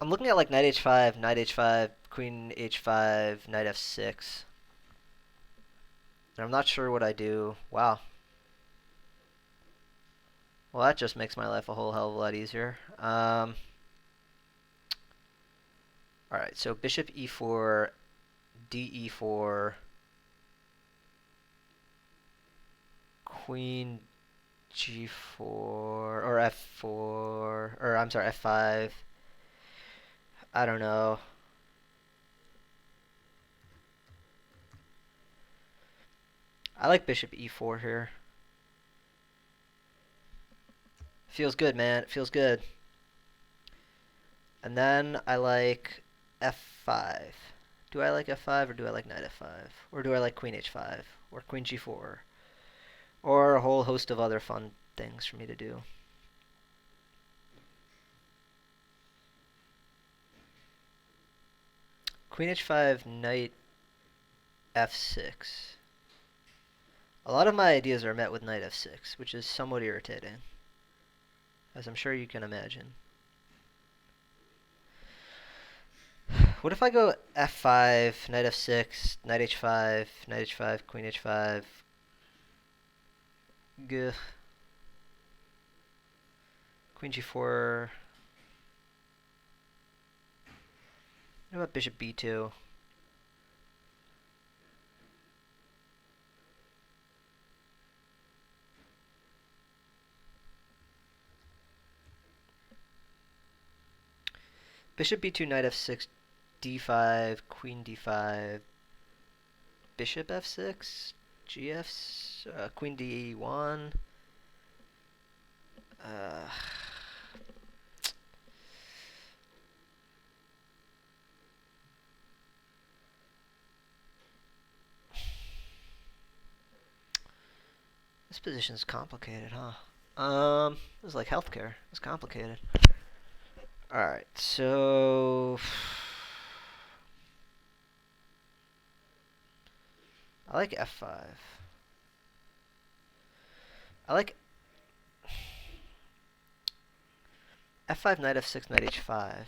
Speaker 1: I'm looking at like knight h5, queen h5, knight f6. And I'm not sure what I do. Wow. Well, that just makes my life a whole hell of a lot easier. Alright, so bishop e4, de4, queen g4, or f4, or I'm sorry, f5. I don't know. I like bishop e4 here. Feels good, man. It feels good. And then I like f5. Do I like f5 or do I like knight f5? Or do I like queen h5? Or queen g4? Or a whole host of other fun things for me to do. Queen h5, knight f6. A lot of my ideas are met with knight f6, which is somewhat irritating, as I'm sure you can imagine. What if I go f5, knight f6, knight h5, knight h5, queen h5? Gah. Queen g4. What about bishop b2? Bishop b2, knight f6, d5, queen d5, bishop f6, queen d1. Uh, this position's complicated, huh? This is like healthcare. It's complicated. Alright, so... I like f5. I like f5, knight f6, knight h5.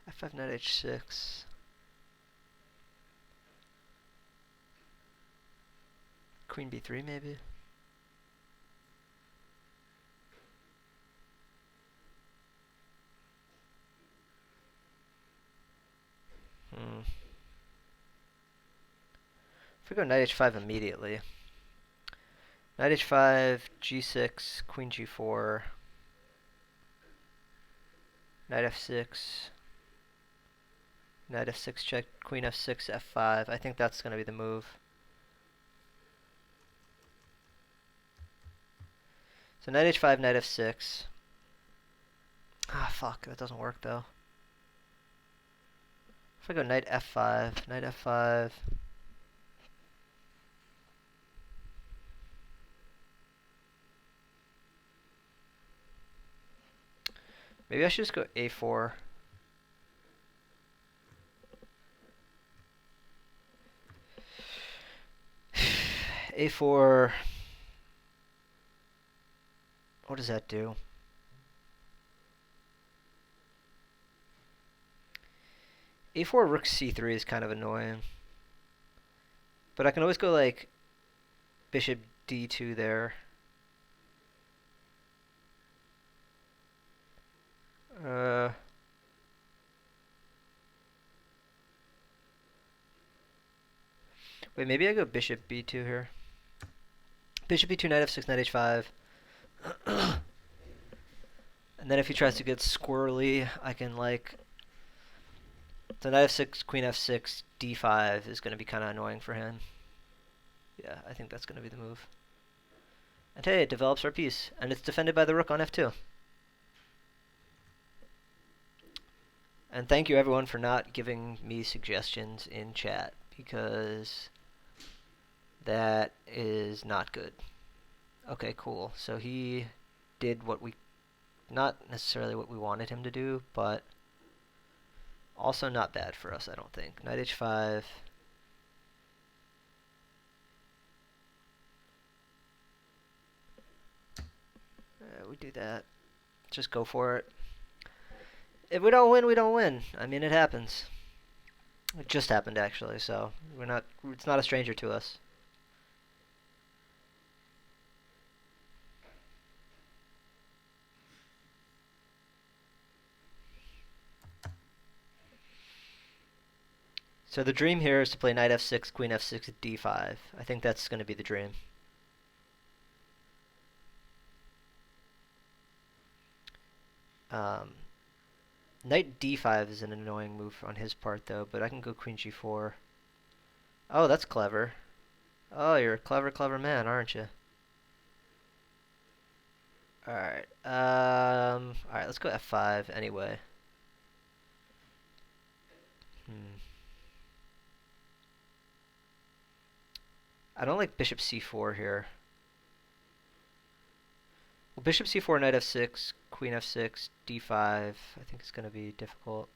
Speaker 1: f5, knight h6. Queen b3 maybe? If we go knight h5 immediately. Knight h5, g6, queen g4, knight f6, knight f6 check, queen f6, f5. I think that's going to be the move. So knight h5, knight f6. Ah, fuck, that doesn't work though. If I go knight f5, knight f5. Maybe I should just go a4. a4. What does that do? a4 rook c3 is kind of annoying. But I can always go like bishop d2 there. Wait, maybe I go bishop b2 here. Bishop b2, knight f6, knight h5. And then if he tries to get squirrely, I can like... So knight f6, queen f6, d5 is going to be kind of annoying for him. Yeah, I think that's going to be the move. And hey, it develops our piece. And it's defended by the rook on f2. And thank you everyone for not giving me suggestions in chat, because that is not good. Okay, cool. So he did what we... Not necessarily what we wanted him to do, but also not bad for us, I don't think. Knight h5. We do that. Just go for it. If we don't win, we don't win. I mean, it happens. It just happened, actually, so we're not... It's not a stranger to us. So the dream here is to play knight f6, queen f6, d5. I think that's going to be the dream. Knight d5 is an annoying move on his part, though, but I can go queen g4. Oh, that's clever. Oh, you're a clever, clever man, aren't you? Alright, alright, let's go f5 anyway. I don't like bishop c4 here. Well, bishop c4, knight f6, queen f6, d5. I think it's going to be difficult.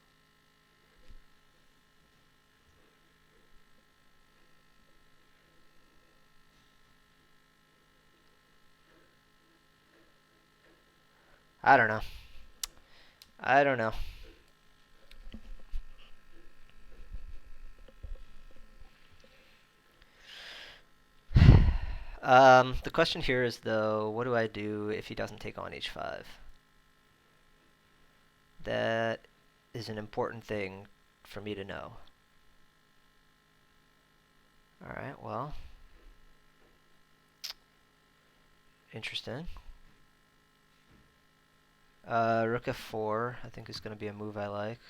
Speaker 1: I don't know. I don't know. The question here is, though, what do I do if he doesn't take on h5? That is an important thing for me to know. Alright, well. Interesting. Rook f4, I think is going to be a move I like.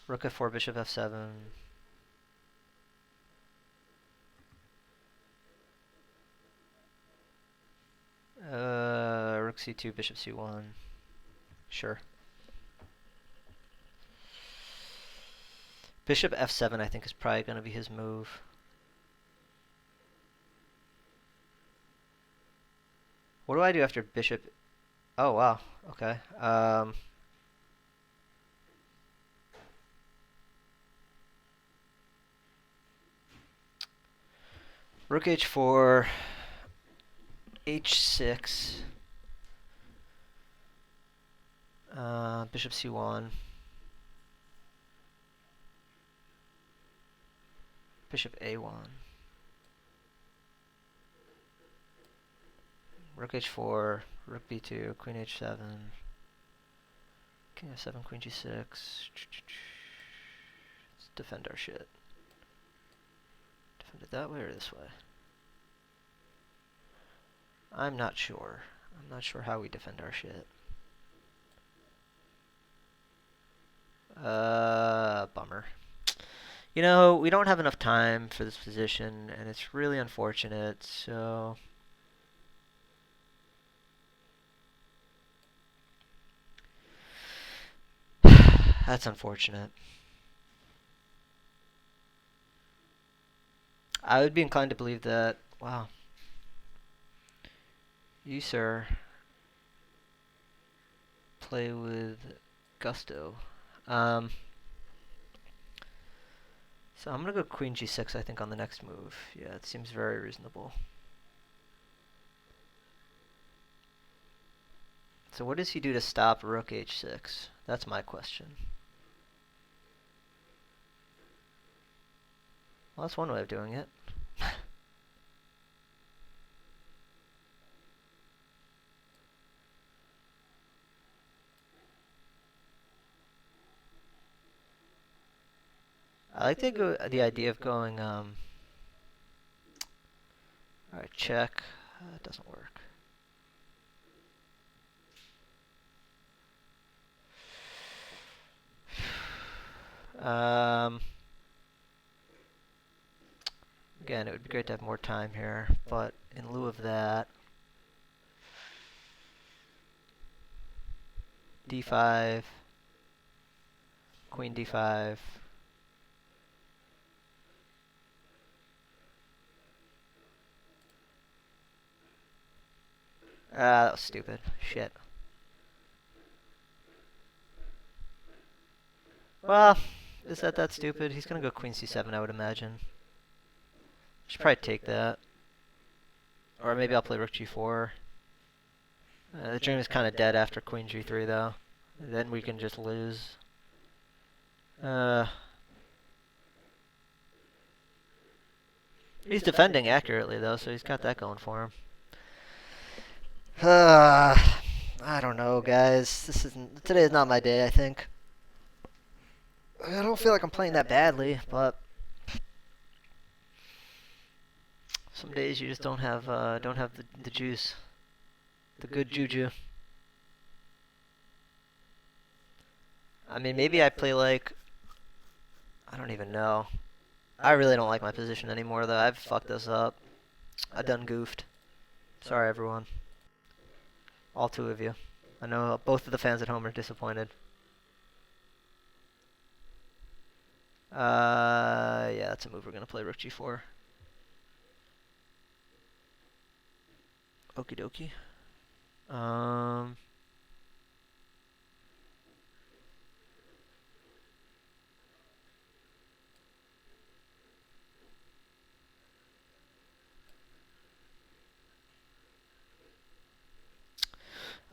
Speaker 1: Rook f4, bishop f7. Rook c2, bishop c1. Sure. Bishop f7, I think, is probably going to be his move. What do I do after bishop? Oh, wow. Okay. Rook h4, h6, bishop c1, bishop a1, rook h4, rook b2, queen h7, king f7, queen g6. Let's defend our shit. Defend it that way or this way? I'm not sure. I'm not sure how we defend our shit. Bummer. You know, we don't have enough time for this position, and it's really unfortunate, so... That's unfortunate. I would be inclined to believe that... Wow. You, sir, play with gusto. So I'm going to go queen g6, I think, on the next move. Yeah, it seems very reasonable. So what does he do to stop rook h6? That's my question. Well, that's one way of doing it. I like the idea of going, alright, check. It doesn't work. Again, it would be great to have more time here, but in lieu of that, d5, queen d5. That was stupid. Shit. Well, is that stupid? He's gonna go queen c7, I would imagine. Should probably take that. Or maybe I'll play rook g4. The dream is kind of dead after queen g3, though. Then we can just lose. He's defending accurately, though, so he's got that going for him. I don't know, guys. Today is not my day, I think. I don't feel like I'm playing that badly, but some days you just don't have the juice, the good juju. I mean, maybe I play like, I don't even know. I really don't like my position anymore, though. I've fucked this up. I done goofed. Sorry, everyone. All two of you. I know both of the fans at home are disappointed. Yeah, that's a move we're gonna play rook g4. Okie dokie.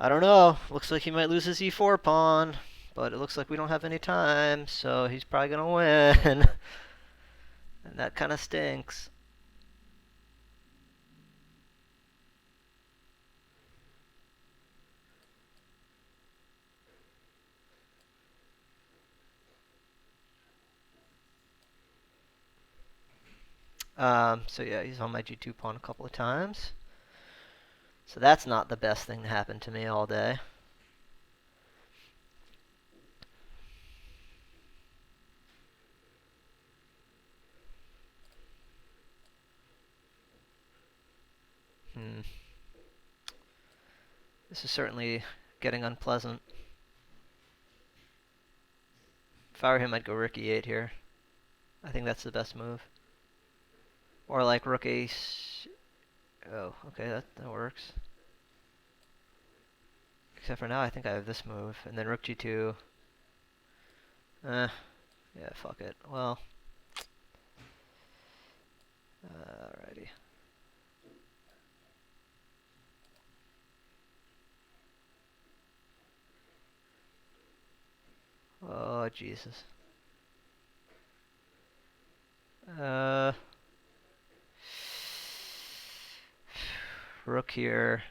Speaker 1: I don't know. Looks like he might lose his e4 pawn, but it looks like we don't have any time, so he's probably gonna win. And that kind of stinks. So yeah, he's on my g2 pawn a couple of times. So that's not the best thing to happen to me all day. Hmm. This is certainly getting unpleasant. If I were him, I'd go rook e8 here. I think that's the best move. Or like rook ace. Oh, okay, that works. Except for now, I think I have this move, and then rook g2. Yeah, fuck it. Well, alrighty. Oh, Jesus. Rook here,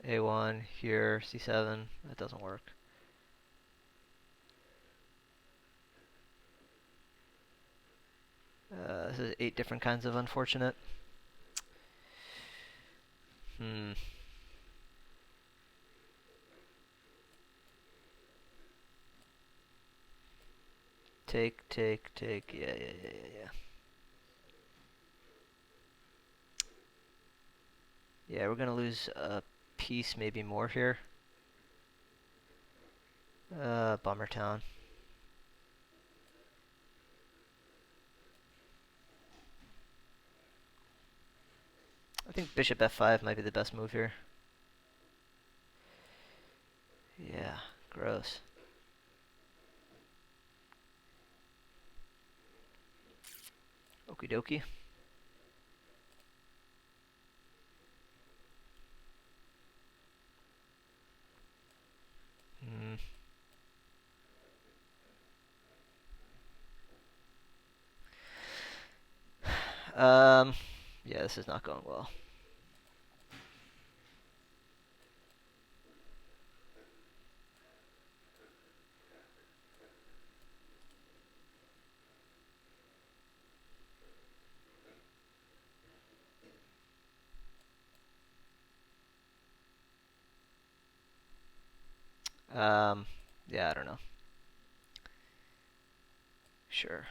Speaker 1: a1, here, c7. That doesn't work. This is 8 different kinds of unfortunate. Hmm. Take, take, take. Yeah. Yeah, we're gonna lose a piece, maybe more here. Bummer town. I think bishop f5 might be the best move here. Yeah, gross. Okie dokie. Hmm. Yeah, this is not going well. Yeah, I don't know. Sure.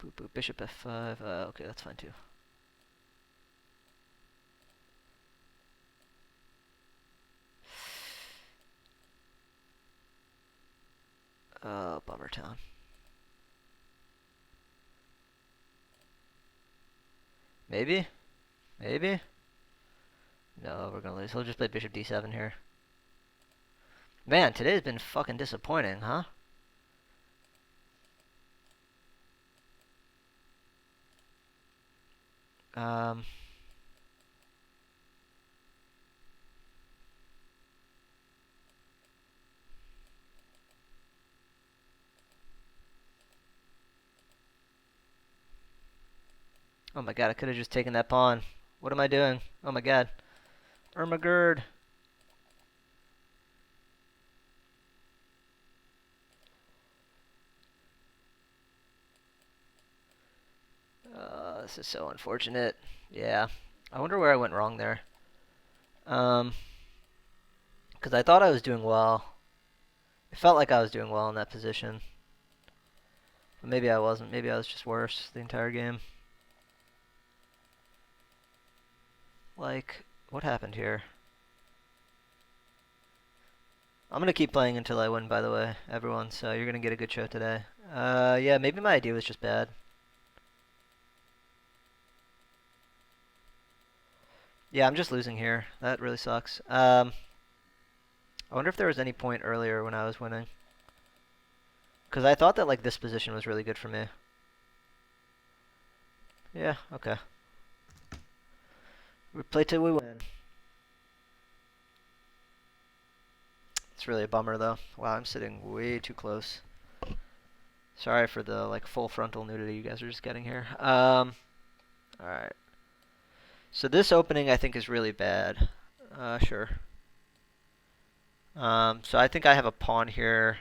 Speaker 1: Boop boop, bishop f5. Okay, that's fine too. Bummer town. Maybe? Maybe? No, we're gonna lose. He'll just play bishop d7 here. Man, today's been fucking disappointing, huh? Um... Oh my god, I could have just taken that pawn. What am I doing? Oh my god. Ermagerd. This is so unfortunate. Yeah. I wonder where I went wrong there. Because I thought I was doing well. It felt like I was doing well in that position. But maybe I wasn't. Maybe I was just worse the entire game. Like, what happened here? I'm going to keep playing until I win, by the way, everyone. So you're going to get a good show today. Yeah, maybe my idea was just bad. Yeah, I'm just losing here. That really sucks. I wonder if there was any point earlier when I was winning. Because I thought that, like, this position was really good for me. Yeah, okay. We play till we win. It's really a bummer, though. Wow, I'm sitting way too close. Sorry for the, like, full frontal nudity you guys are just getting here. Alright. So this opening, I think, is really bad. Sure. So I think I have a pawn here.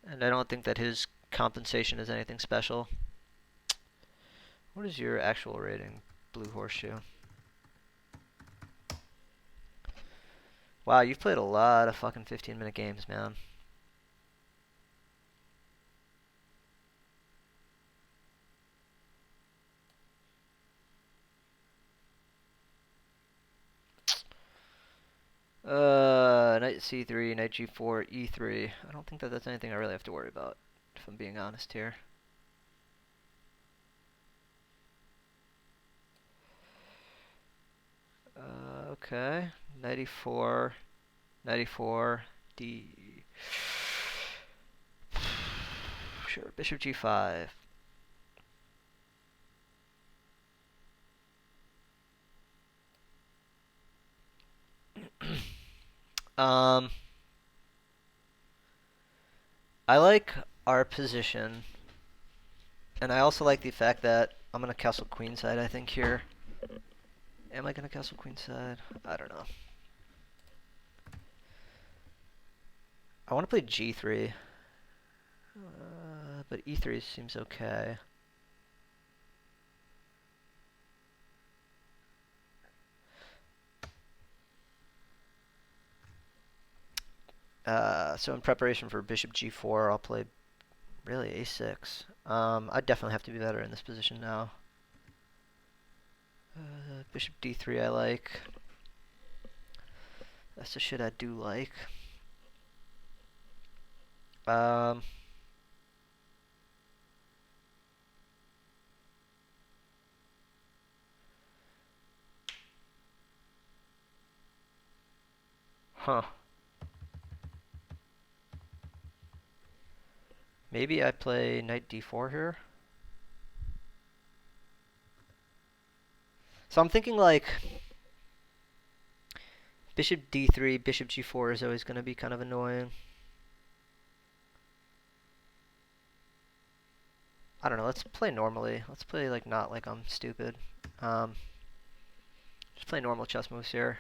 Speaker 1: And I don't think that his compensation is anything special. What is your actual rating, Blue Horseshoe? Wow, you've played a lot of fucking 15-minute games, man. Knight c3, knight g4, e3. I don't think that that's anything I really have to worry about, if I'm being honest here. Okay. Knight e4, knight e4, d. Sure, bishop g5. um, I like our position, and I also like the fact that I'm gonna castle queenside, I think, here. Am I gonna castle queenside? I don't know. I want to play g3, but e3 seems okay. So in preparation for bishop g4, I'll play really a6. I definitely have to be better in this position now. Bishop d3 I like. That's the shit I do like. Um, huh. Maybe I play knight d4 here. So I'm thinking like bishop d3, bishop g4 is always going to be kind of annoying. I don't know, let's play normally. Let's play like not like I'm stupid. Just play normal chess moves here.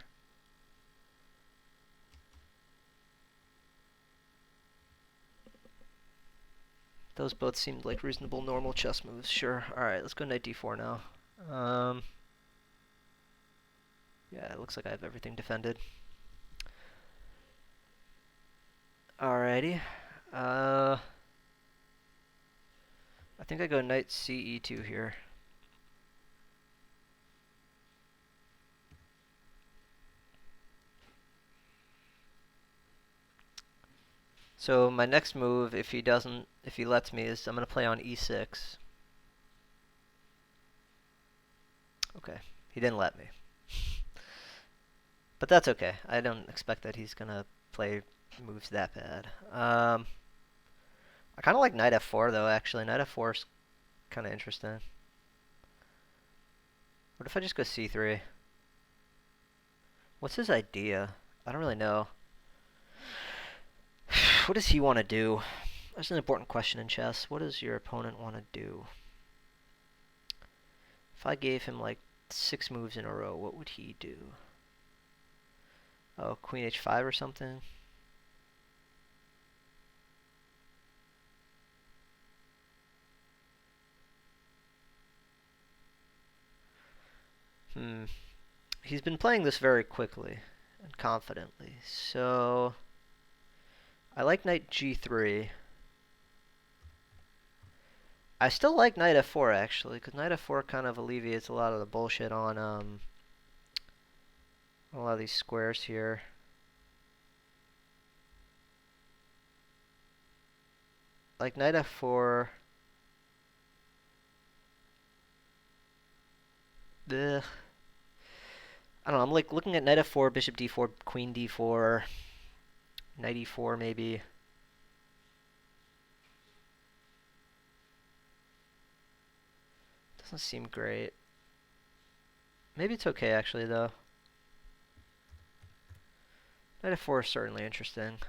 Speaker 1: Those both seemed like reasonable normal chess moves. Sure. Alright, let's go knight d4 now. Yeah, it looks like I have everything defended. Alrighty. I think I go knight ce2 here. So my next move, if he lets me, is I'm gonna play on e6. Okay, he didn't let me. But that's okay. I don't expect that he's gonna play moves that bad. I kind of like knight f4 though, actually. Knight f4 is kind of interesting. What if I just go c3? What's his idea? I don't really know. What does he want to do? That's an important question in chess. What does your opponent want to do? If I gave him like 6 moves in a row, what would he do? Oh, queen h5 or something? He's been playing this very quickly and confidently. So I like knight g3. I still like knight f4 actually, because knight f4 kind of alleviates a lot of the bullshit on a lot of these squares here. Like knight f4. Ugh. I don't know. I'm like looking at knight f4, bishop d4, queen d4, knight e4 maybe. Doesn't seem great. Maybe it's okay actually though. Knight f4 is certainly interesting.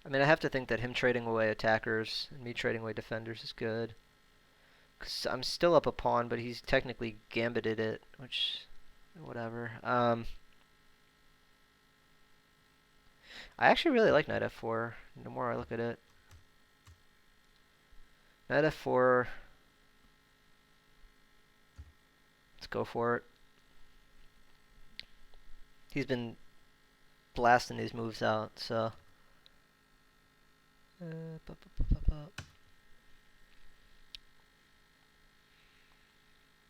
Speaker 1: I mean, I have to think that him trading away attackers and me trading away defenders is good. Because I'm still up a pawn, but he's technically gambited it, which, whatever. I actually really like knight f4, the more I look at it. Knight f4. Let's go for it. He's been blasting these moves out, so.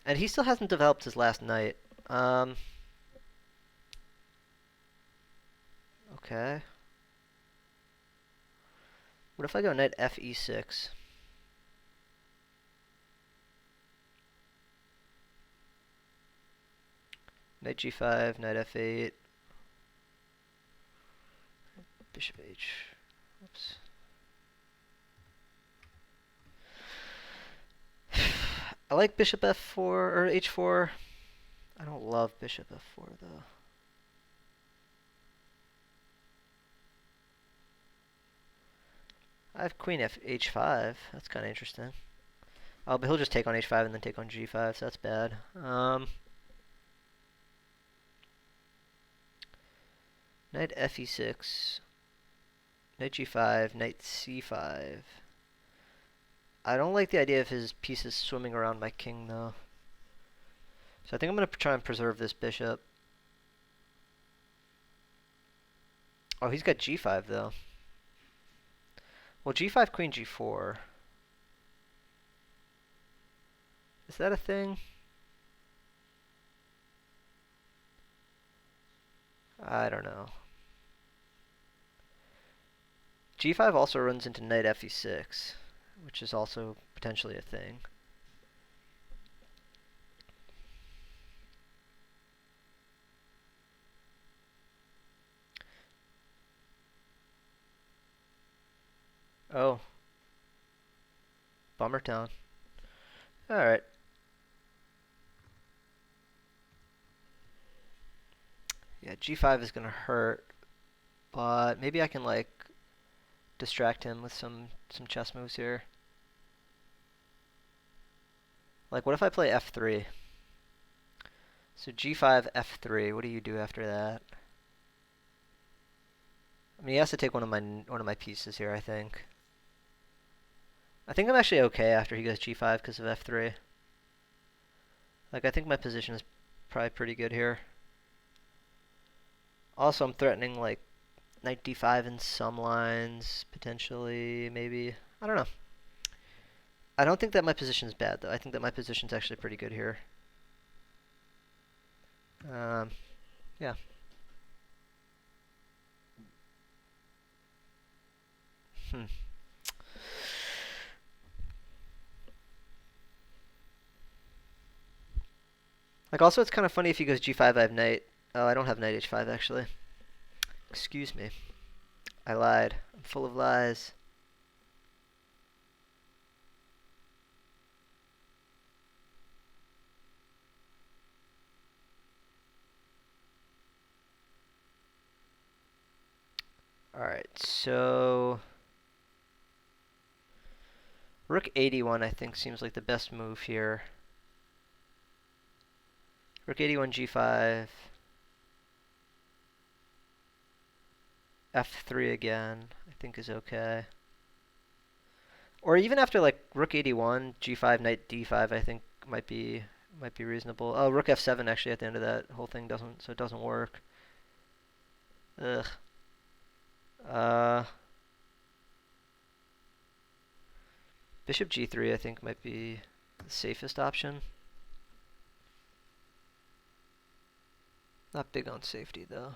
Speaker 1: And he still hasn't developed his last knight. Okay. What if I go knight fe6? Knight g5, knight f8, bishop h. Oops. I like bishop f4 or h4. I don't love bishop f4 though. I have queen h5. That's kind of interesting. Oh, but he'll just take on h5 and then take on g5, so that's bad. Knight fe6, knight g5, knight c5. I don't like the idea of his pieces swimming around my king, though. So I think I'm going to try and preserve this bishop. Oh, he's got g5, though. Well, g5, queen, g4. Is that a thing? I don't know. g5 also runs into knight fe6, which is also potentially a thing. Oh. Bummer town. Alright. Yeah, g5 is going to hurt, but maybe I can, like, distract him with some chess moves here. Like, what if I play f3? So g5, f3. What do you do after that? I mean, he has to take one of my pieces here, I think. I think I'm actually okay after he goes g5 because of f3. Like, I think my position is probably pretty good here. Also, I'm threatening, like, knight d5 in some lines, potentially, maybe. I don't know. I don't think that my position is bad, though. I think that my position is actually pretty good here. Yeah. Like, also, it's kind of funny if he goes g5, I have knight. Oh, I don't have knight h5, actually. Excuse me. I lied. I'm full of lies. Alright, so... Rook 81, I think, seems like the best move here. Rook 81, g5. f3 again, I think is okay. Or even after, like, rook 81, g5, knight d5, I think might be reasonable. Oh, rook f7 actually at the end of that whole thing doesn't, so it doesn't work. Ugh. Bishop g3 I think might be the safest option. Not big on safety though.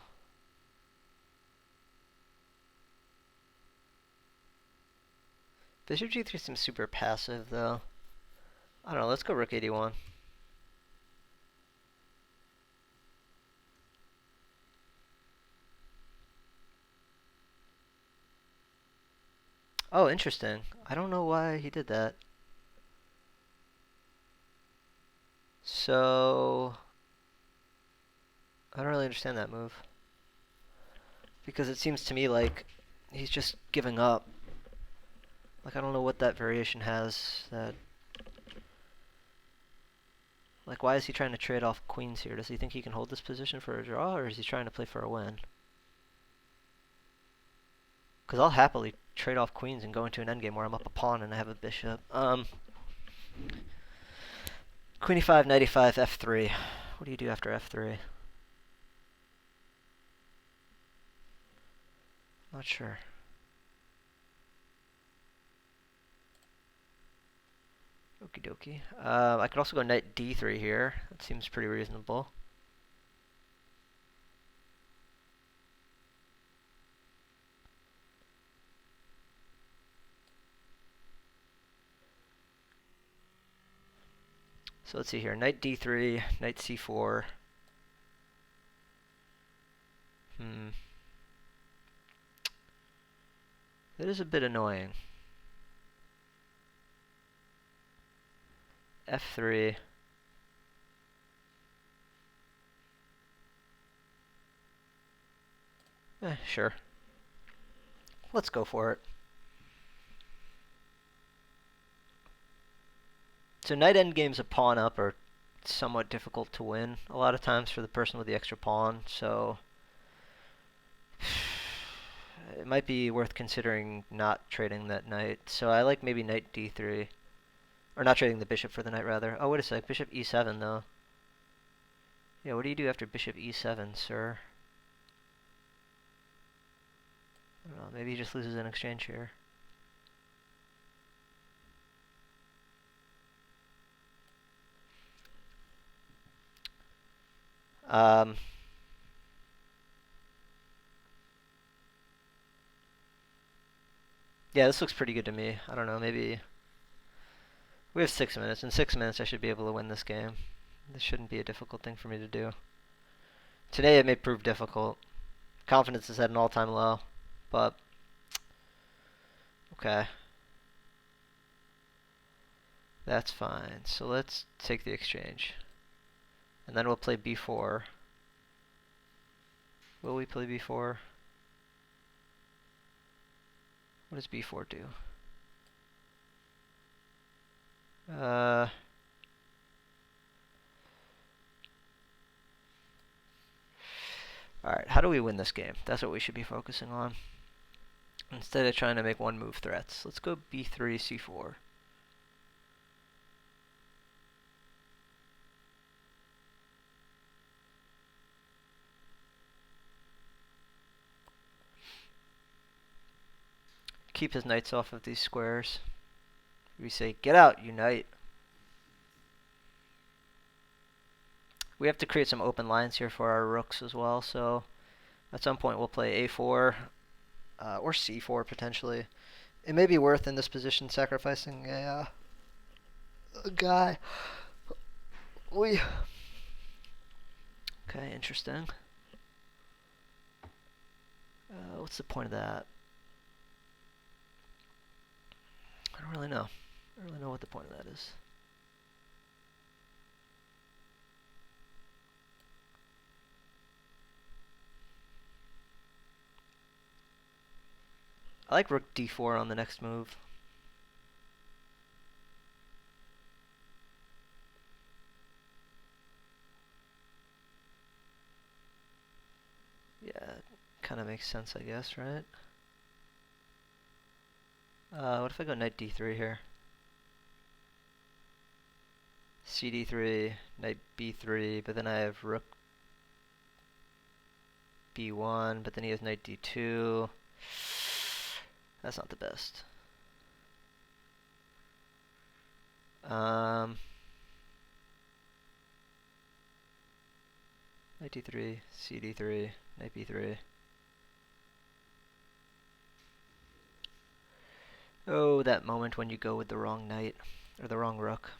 Speaker 1: Bishop g3 seems super passive though. I don't know, let's go rook 81. Oh, interesting. I don't know why he did that. So, I don't really understand that move. Because it seems to me like he's just giving up. Like, I don't know what that variation has that... Like, why is he trying to trade off queens here? Does he think he can hold this position for a draw, or is he trying to play for a win? Because I'll happily trade off queens and go into an endgame where I'm up a pawn and I have a bishop. Queen e5, knight e5, f3. What do you do after f3? Not sure. Okie dokie. I could also go knight d3 here. That seems pretty reasonable. So let's see here. Knight d3, knight c4. That is a bit annoying. f3. Sure. Let's go for it. So knight endgames a pawn up are somewhat difficult to win a lot of times for the person with the extra pawn, so it might be worth considering not trading that knight. So I like maybe knight d3. Or not trading the bishop for the knight, rather. Oh, wait a sec. Bishop e7, though. Yeah, what do you do after bishop e7, sir? I don't know. Maybe he just loses an exchange here. Yeah, this looks pretty good to me. I don't know, maybe... We have 6 minutes. In 6 minutes, I should be able to win this game. This shouldn't be a difficult thing for me to do. Today, it may prove difficult. Confidence is at an all-time low, but... Okay. That's fine. So let's take the exchange. And then we'll play b4. Will we play b4? What does b4 do? Alright, how do we win this game? That's what we should be focusing on. Instead of trying to make one move threats. Let's go b3, c4. Keep his knights off of these squares. We say, get out, you knight. We have to create some open lines here for our rooks as well, so at some point we'll play a4 or c4 potentially. It may be worth in this position sacrificing a guy. Okay, interesting. What's the point of that? I don't really know. I don't really know what the point of that is. I like rook d4 on the next move. Yeah, kind of makes sense, I guess, right? What if I go knight d3 here? cd3, knight b3, but then I have rook b1, but then he has knight d2. That's not the best. Knight d3, cd3, knight b3. Oh, that moment when you go with the wrong knight, or the wrong rook.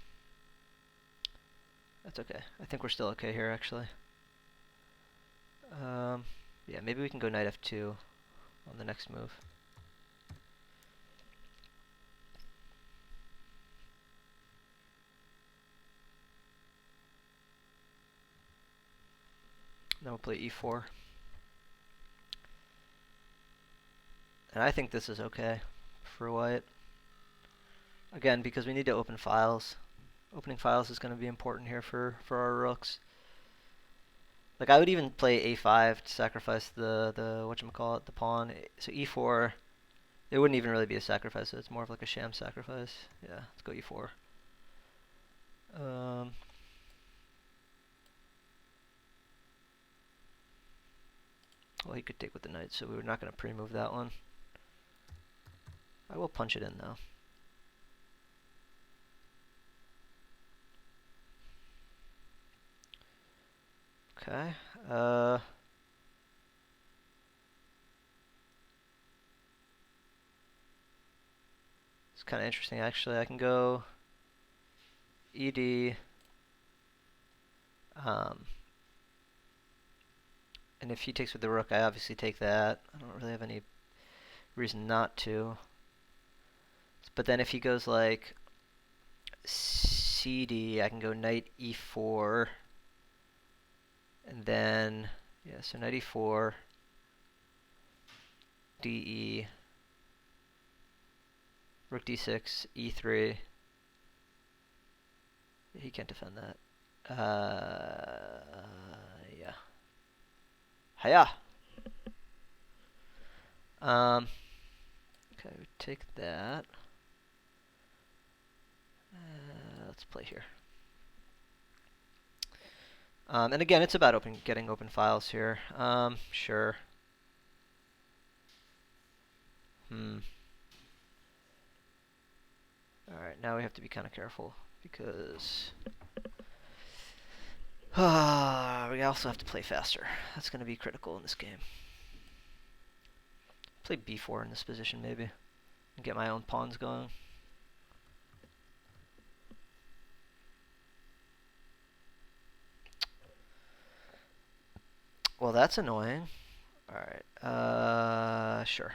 Speaker 1: That's okay. I think we're still okay here, actually. Yeah, maybe we can go knight f2 on the next move. Then we'll play e4. And I think this is okay for white. Again, because we need to open files. Opening files is going to be important here for our rooks. Like, I would even play a5 to sacrifice the whatchamacallit, the pawn. So e4, it wouldn't even really be a sacrifice. So it's more of like a sham sacrifice. Yeah, let's go e4. Well, he could take with the knight, so we're not going to pre-move that one. I will punch it in, though. Okay. It's kind of interesting, actually. I can go ED, um, and if he takes with the rook, I obviously take that. I don't really have any reason not to. But then if he goes like CD, I can go knight E4, and then, yeah, so knight E4, DE, rook D6, E3. He can't defend that. Yeah. Hiya! Okay, we take that. Let's play here. And again, it's about getting open files here. Sure. Alright, now we have to be kind of careful because we also have to play faster. That's going to be critical in this game. Play b4 in this position maybe and get my own pawns going. Well, that's annoying. Alright, sure.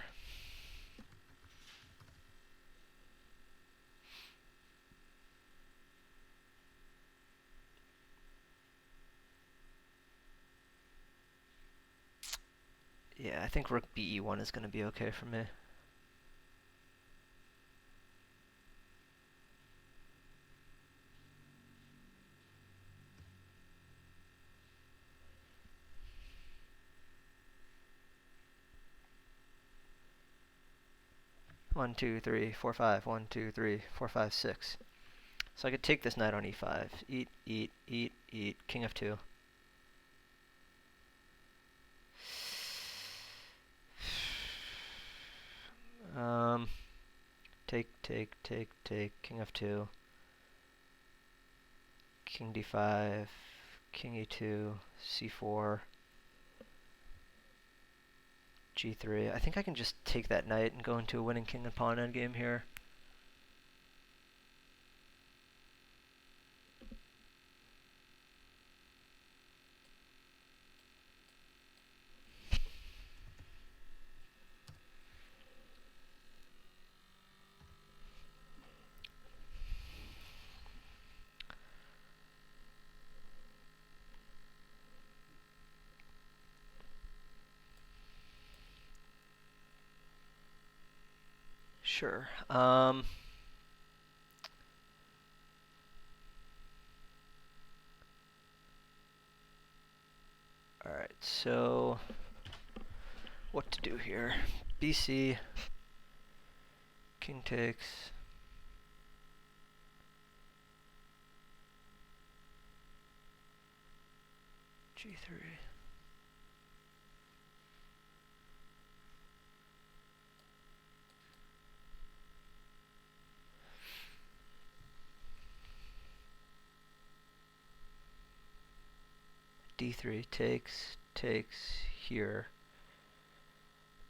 Speaker 1: Yeah, I think rook be1 is going to be okay for me. One, two, three, four, five. 1, 2, 3, 4, 5, 6. So I could take this knight on e5. Eat, eat, eat, eat. King f2. Take, take, take, take. King f2. King d5. King e2. c4. g3. I think I can just take that knight and go into a winning king and pawn endgame here. Sure. Alright, so what to do here? BC, king takes. G3. D3 takes, takes here.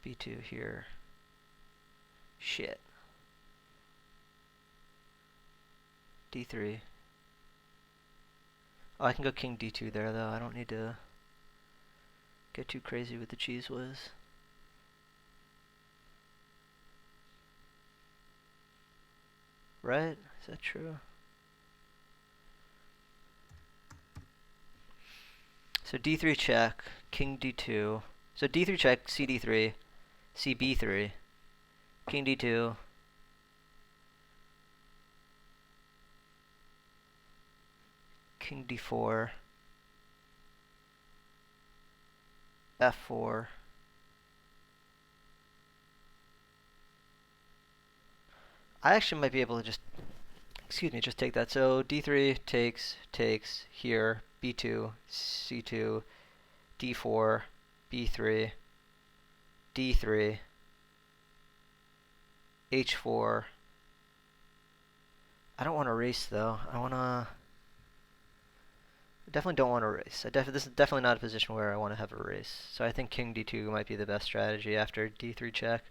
Speaker 1: B2 here. Shit. D3. Oh, I can go king D2 there though. I don't need to get too crazy with the cheese whiz. Right? Is that true? So D3 check, king D2. So D3 check, CD3, CB3, king D2. King D4. F4. I actually might be able to just, just take that. So D3 takes, takes here, B2, C2, D4, B3, D3, H4. I don't want to race though. I want to definitely don't want to race. This is definitely not a position where I want to have a race. So I think king d2 might be the best strategy after d3 check.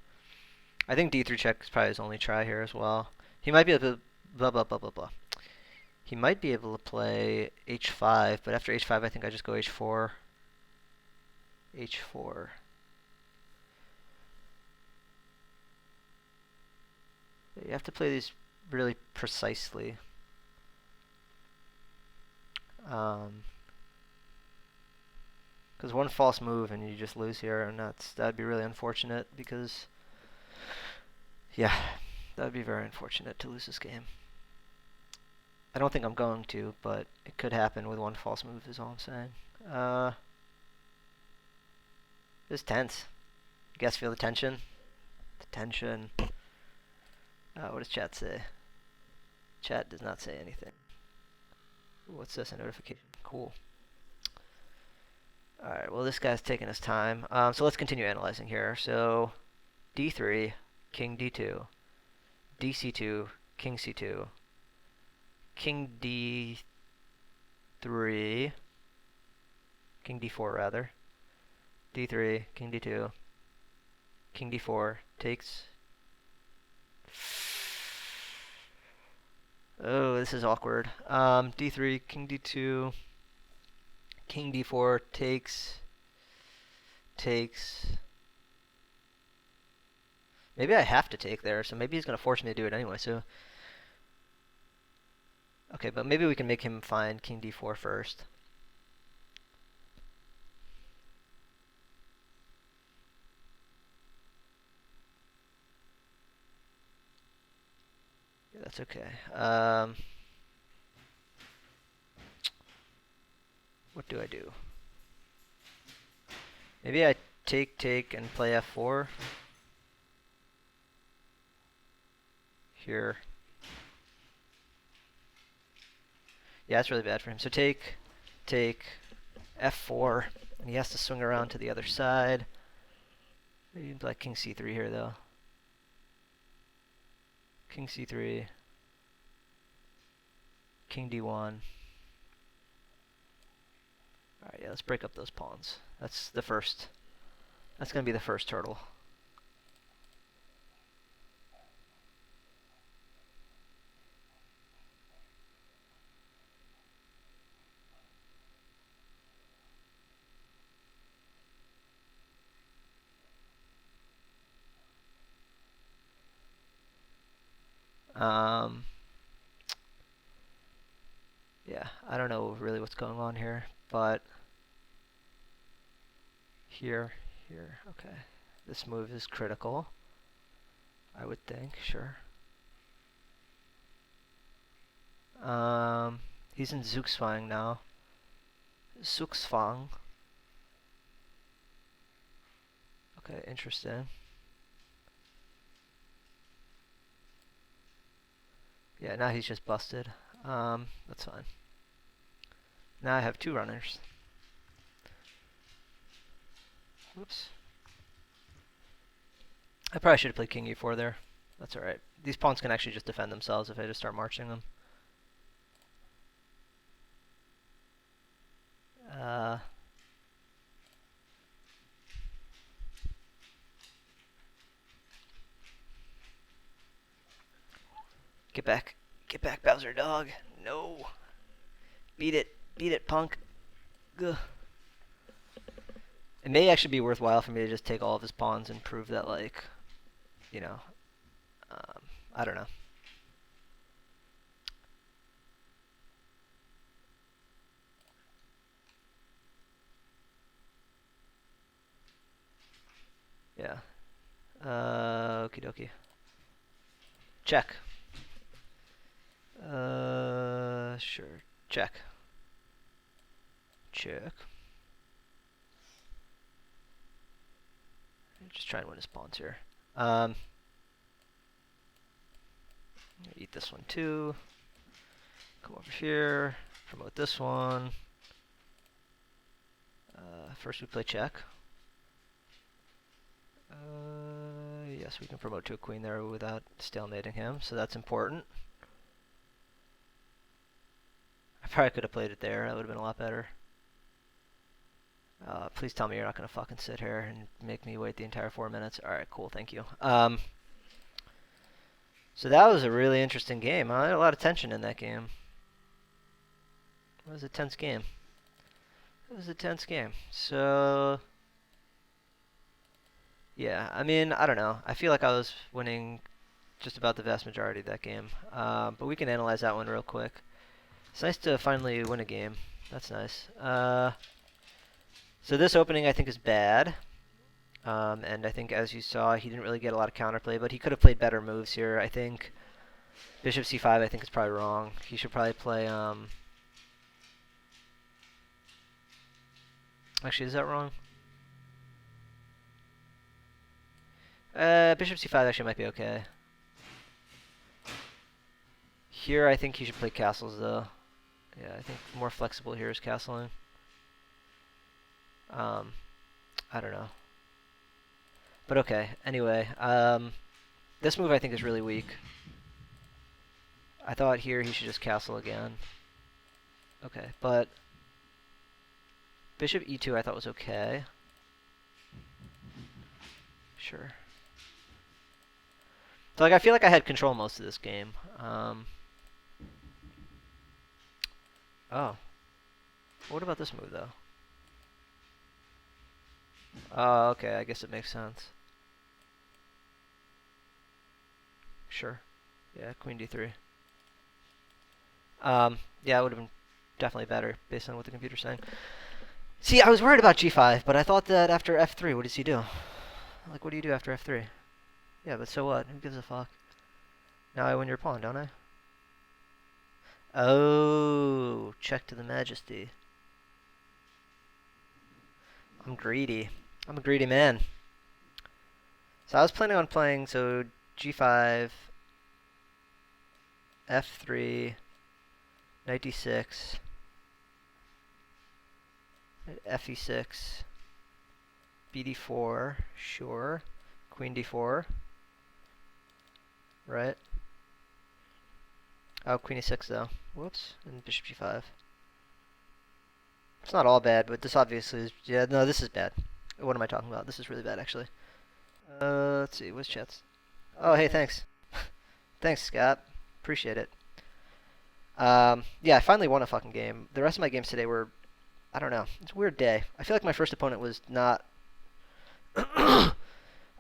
Speaker 1: I think d3 check is probably his only try here as well. He might be able to blah blah blah blah blah. He might be able to play h5, but after h5 I think I just go h4. h4. You have to play these really precisely. Because one false move and you just lose here, and that'd be really unfortunate because, yeah, that'd be very unfortunate to lose this game. I don't think I'm going to, but it could happen with one false move is all I'm saying. This is tense. You guys feel the tension? The tension. What does chat say? Chat does not say anything. Ooh, what's this? A notification. Cool. Alright, well this guy's taking his time. So let's continue analyzing here. So d3, king d2, dc2, king c2, king d3, king d4 rather, d3, king d2, king d4, takes. Oh, this is awkward. d3, king d2, king d4, takes. Maybe I have to take there, so maybe he's going to force me to do it anyway, so. Okay, but maybe we can make him find king d4 first. Yeah, that's okay. What do I do? Maybe I take, and play f4. Here. Yeah, that's really bad for him. So take, f4, and he has to swing around to the other side. Maybe like king c3 here, though. King c3, king d1. Alright, yeah, let's break up those pawns. That's the first. That's going to be the first hurdle. Yeah, I don't know really what's going on here, but here, okay. This move is critical, I would think, sure. He's in Zugzwang now. Zugzwang. Okay, interesting. Yeah, now he's just busted. That's fine. Now I have two runners. Whoops. I probably should have played king e4 there. That's alright. These pawns can actually just defend themselves if I just start marching them. Get back, Bowser dog. No. Beat it, punk. Ugh. It may actually be worthwhile for me to just take all of his pawns and prove that, like, you know, I don't know. Yeah. Okie dokie. Check. Sure. Check. Just try and win his pawns here. Eat this one too. Come over here. Promote this one. First we play check. Yes, we can promote to a queen there without stalemating him, so that's important. probably could have played it there. That would have been a lot better. Please tell me you're not going to fucking sit here and make me wait the entire 4 minutes. Alright, cool, thank you. So that was a really interesting game. I had a lot of tension in that game. It was a tense game. It was a tense game. So, yeah, I mean, I don't know. I feel like I was winning just about the vast majority of that game. But we can analyze that one real quick. It's nice to finally win a game. That's nice. So this opening I think is bad. And I think, as you saw, he didn't really get a lot of counterplay, but he could have played better moves here. I think Bishop c5 I think is probably wrong. He should probably play... Actually, is that wrong? Bishop c5 actually might be okay. Here I think he should play castles, though. Yeah, I think more flexible here is castling. I don't know. But okay, anyway. This move I think is really weak. I thought here he should just castle again. Okay, but Bishop e2 I thought was okay. Sure. So like I feel like I had control most of this game. Oh. What about this move though? Oh, okay, I guess it makes sense. Sure. Yeah, queen d3. Yeah, it would have been definitely better based on what the computer's saying. See, I was worried about g5, but I thought that after f3, what does he do? Like, what do you do after f3? Yeah, but so what? Who gives a fuck? Now I win your pawn, don't I? Oh, check to the majesty. I'm greedy. I'm a greedy man. So I was planning on playing, so g5, f3, knight d6, fe6, bd4, sure, queen d4, right? Oh, queen e6 though. Whoops, and bishop g5. It's not all bad, but this obviously is, yeah, no, this is bad. What am I talking about? This is really bad, actually. Let's see, what's chat's? Oh, hey, thanks. Thanks, Scott. Appreciate it. Yeah, I finally won a fucking game. The rest of my games today were, I don't know, it's a weird day. I feel like my first opponent was not, I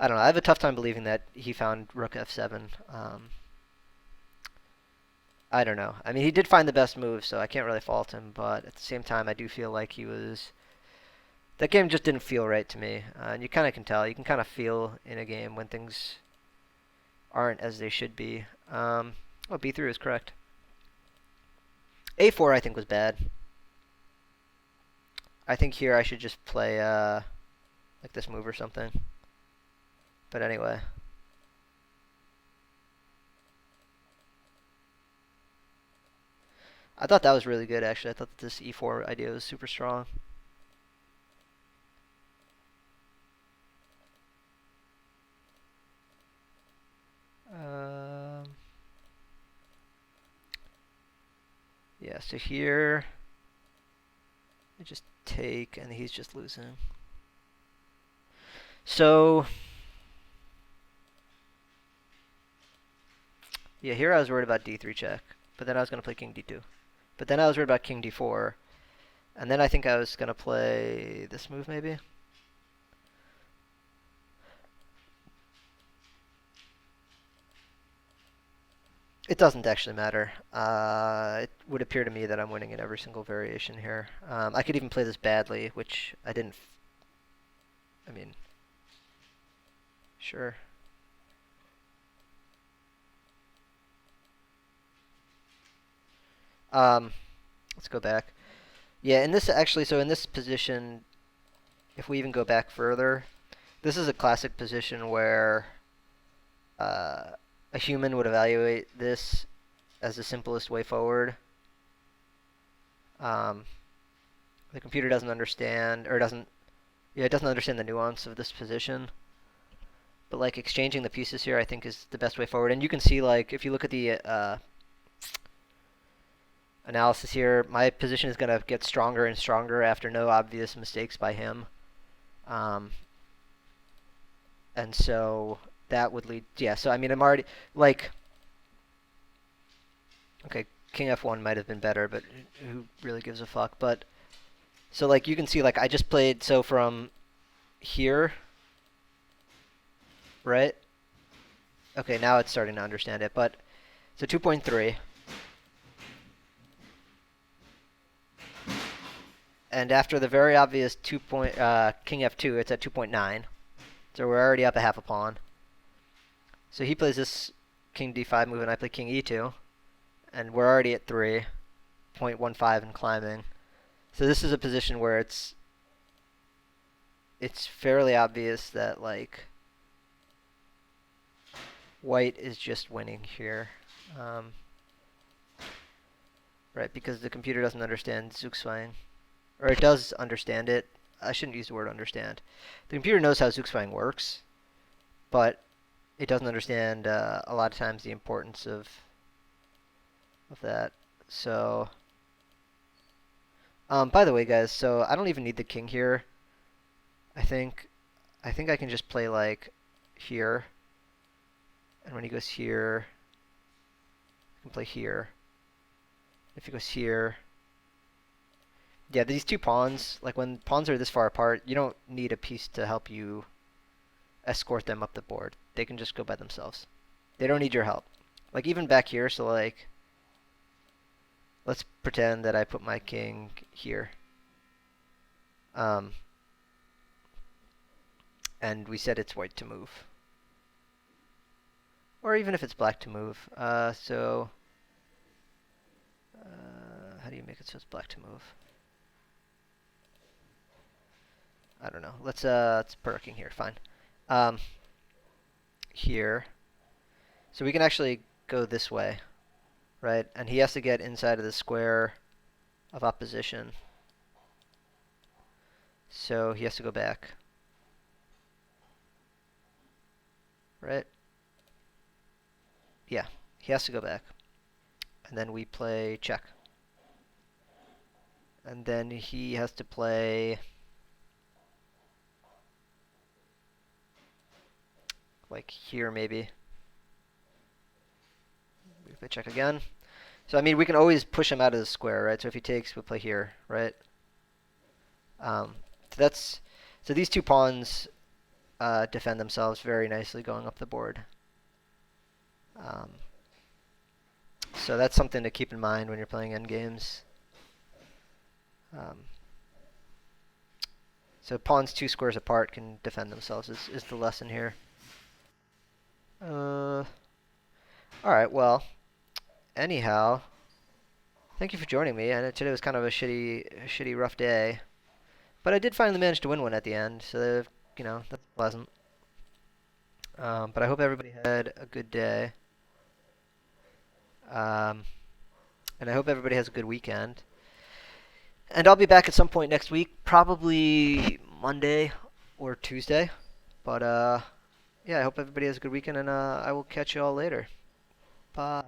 Speaker 1: don't know, I have a tough time believing that he found rook f7. I don't know. I mean, he did find the best move, so I can't really fault him, but at the same time, I do feel like he was... That game just didn't feel right to me, and you kind of can tell. You can kind of feel in a game when things aren't as they should be. Oh, b3 is correct. a4 I think was bad. I think here I should just play like this move or something. But anyway. I thought that was really good, actually. I thought that this e4 idea was super strong. Yeah, so here I just take, and he's just losing. So, yeah, here I was worried about d3 check, but then I was going to play king d2. But then I was worried about king d4, and then I think I was going to play this move maybe. It doesn't actually matter. It would appear to me that I'm winning in every single variation here. I could even play this badly, which I didn't. I mean, sure. Let's go back. Yeah, in this actually, so in this position, if we even go back further, this is a classic position where a human would evaluate this as the simplest way forward. The computer doesn't understand, or doesn't, yeah, it doesn't understand the nuance of this position. But like exchanging the pieces here, I think is the best way forward. And you can see, like, if you look at the analysis here. My position is going to get stronger and stronger after no obvious mistakes by him. And so that would lead, yeah, so I mean, I'm already, like, okay, king f1 might have been better, but who really gives a fuck? But, so like, you can see, like, I just played, so from here, right? Okay, now it's starting to understand it, but, so 2.3. And after the very obvious king f2, it's at 2.9. So we're already up a half a pawn. So he plays this king d5 move, and I play king e2. And we're already at 3.15 and climbing. So this is a position where it's fairly obvious that, like, white is just winning here. Right, because the computer doesn't understand Zugzwang. Or it does understand it. I shouldn't use the word understand. The computer knows how Zugzwang works, but it doesn't understand a lot of times the importance of that. So, by the way, guys, so I don't even need the king here. I think I can just play like here, and when he goes here, I can play here. If he goes here, yeah, these two pawns, like when pawns are this far apart, you don't need a piece to help you escort them up the board. They can just go by themselves. They don't need your help. Like even back here, so like, let's pretend that I put my king here. And we said it's white to move. Or even if it's black to move. How do you make it so it's black to move? I don't know. Let's put our king here. Fine. Here. So we can actually go this way, right? And he has to get inside of the square of opposition. So he has to go back. Right? Yeah, he has to go back. And then we play check. And then he has to play like here maybe. We play check again. So I mean we can always push him out of the square, right? So if he takes, we'll play here, right? So these two pawns defend themselves very nicely going up the board. So that's something to keep in mind when you're playing endgames. So pawns 2 squares apart can defend themselves is the lesson here. Alright, well, anyhow, thank you for joining me. I know today was kind of a shitty, rough day. But I did finally manage to win one at the end, so, you know, that's pleasant. But I hope everybody had a good day. And I hope everybody has a good weekend. And I'll be back at some point next week, probably Monday or Tuesday. But, yeah, I hope everybody has a good weekend, and I will catch you all later. Bye.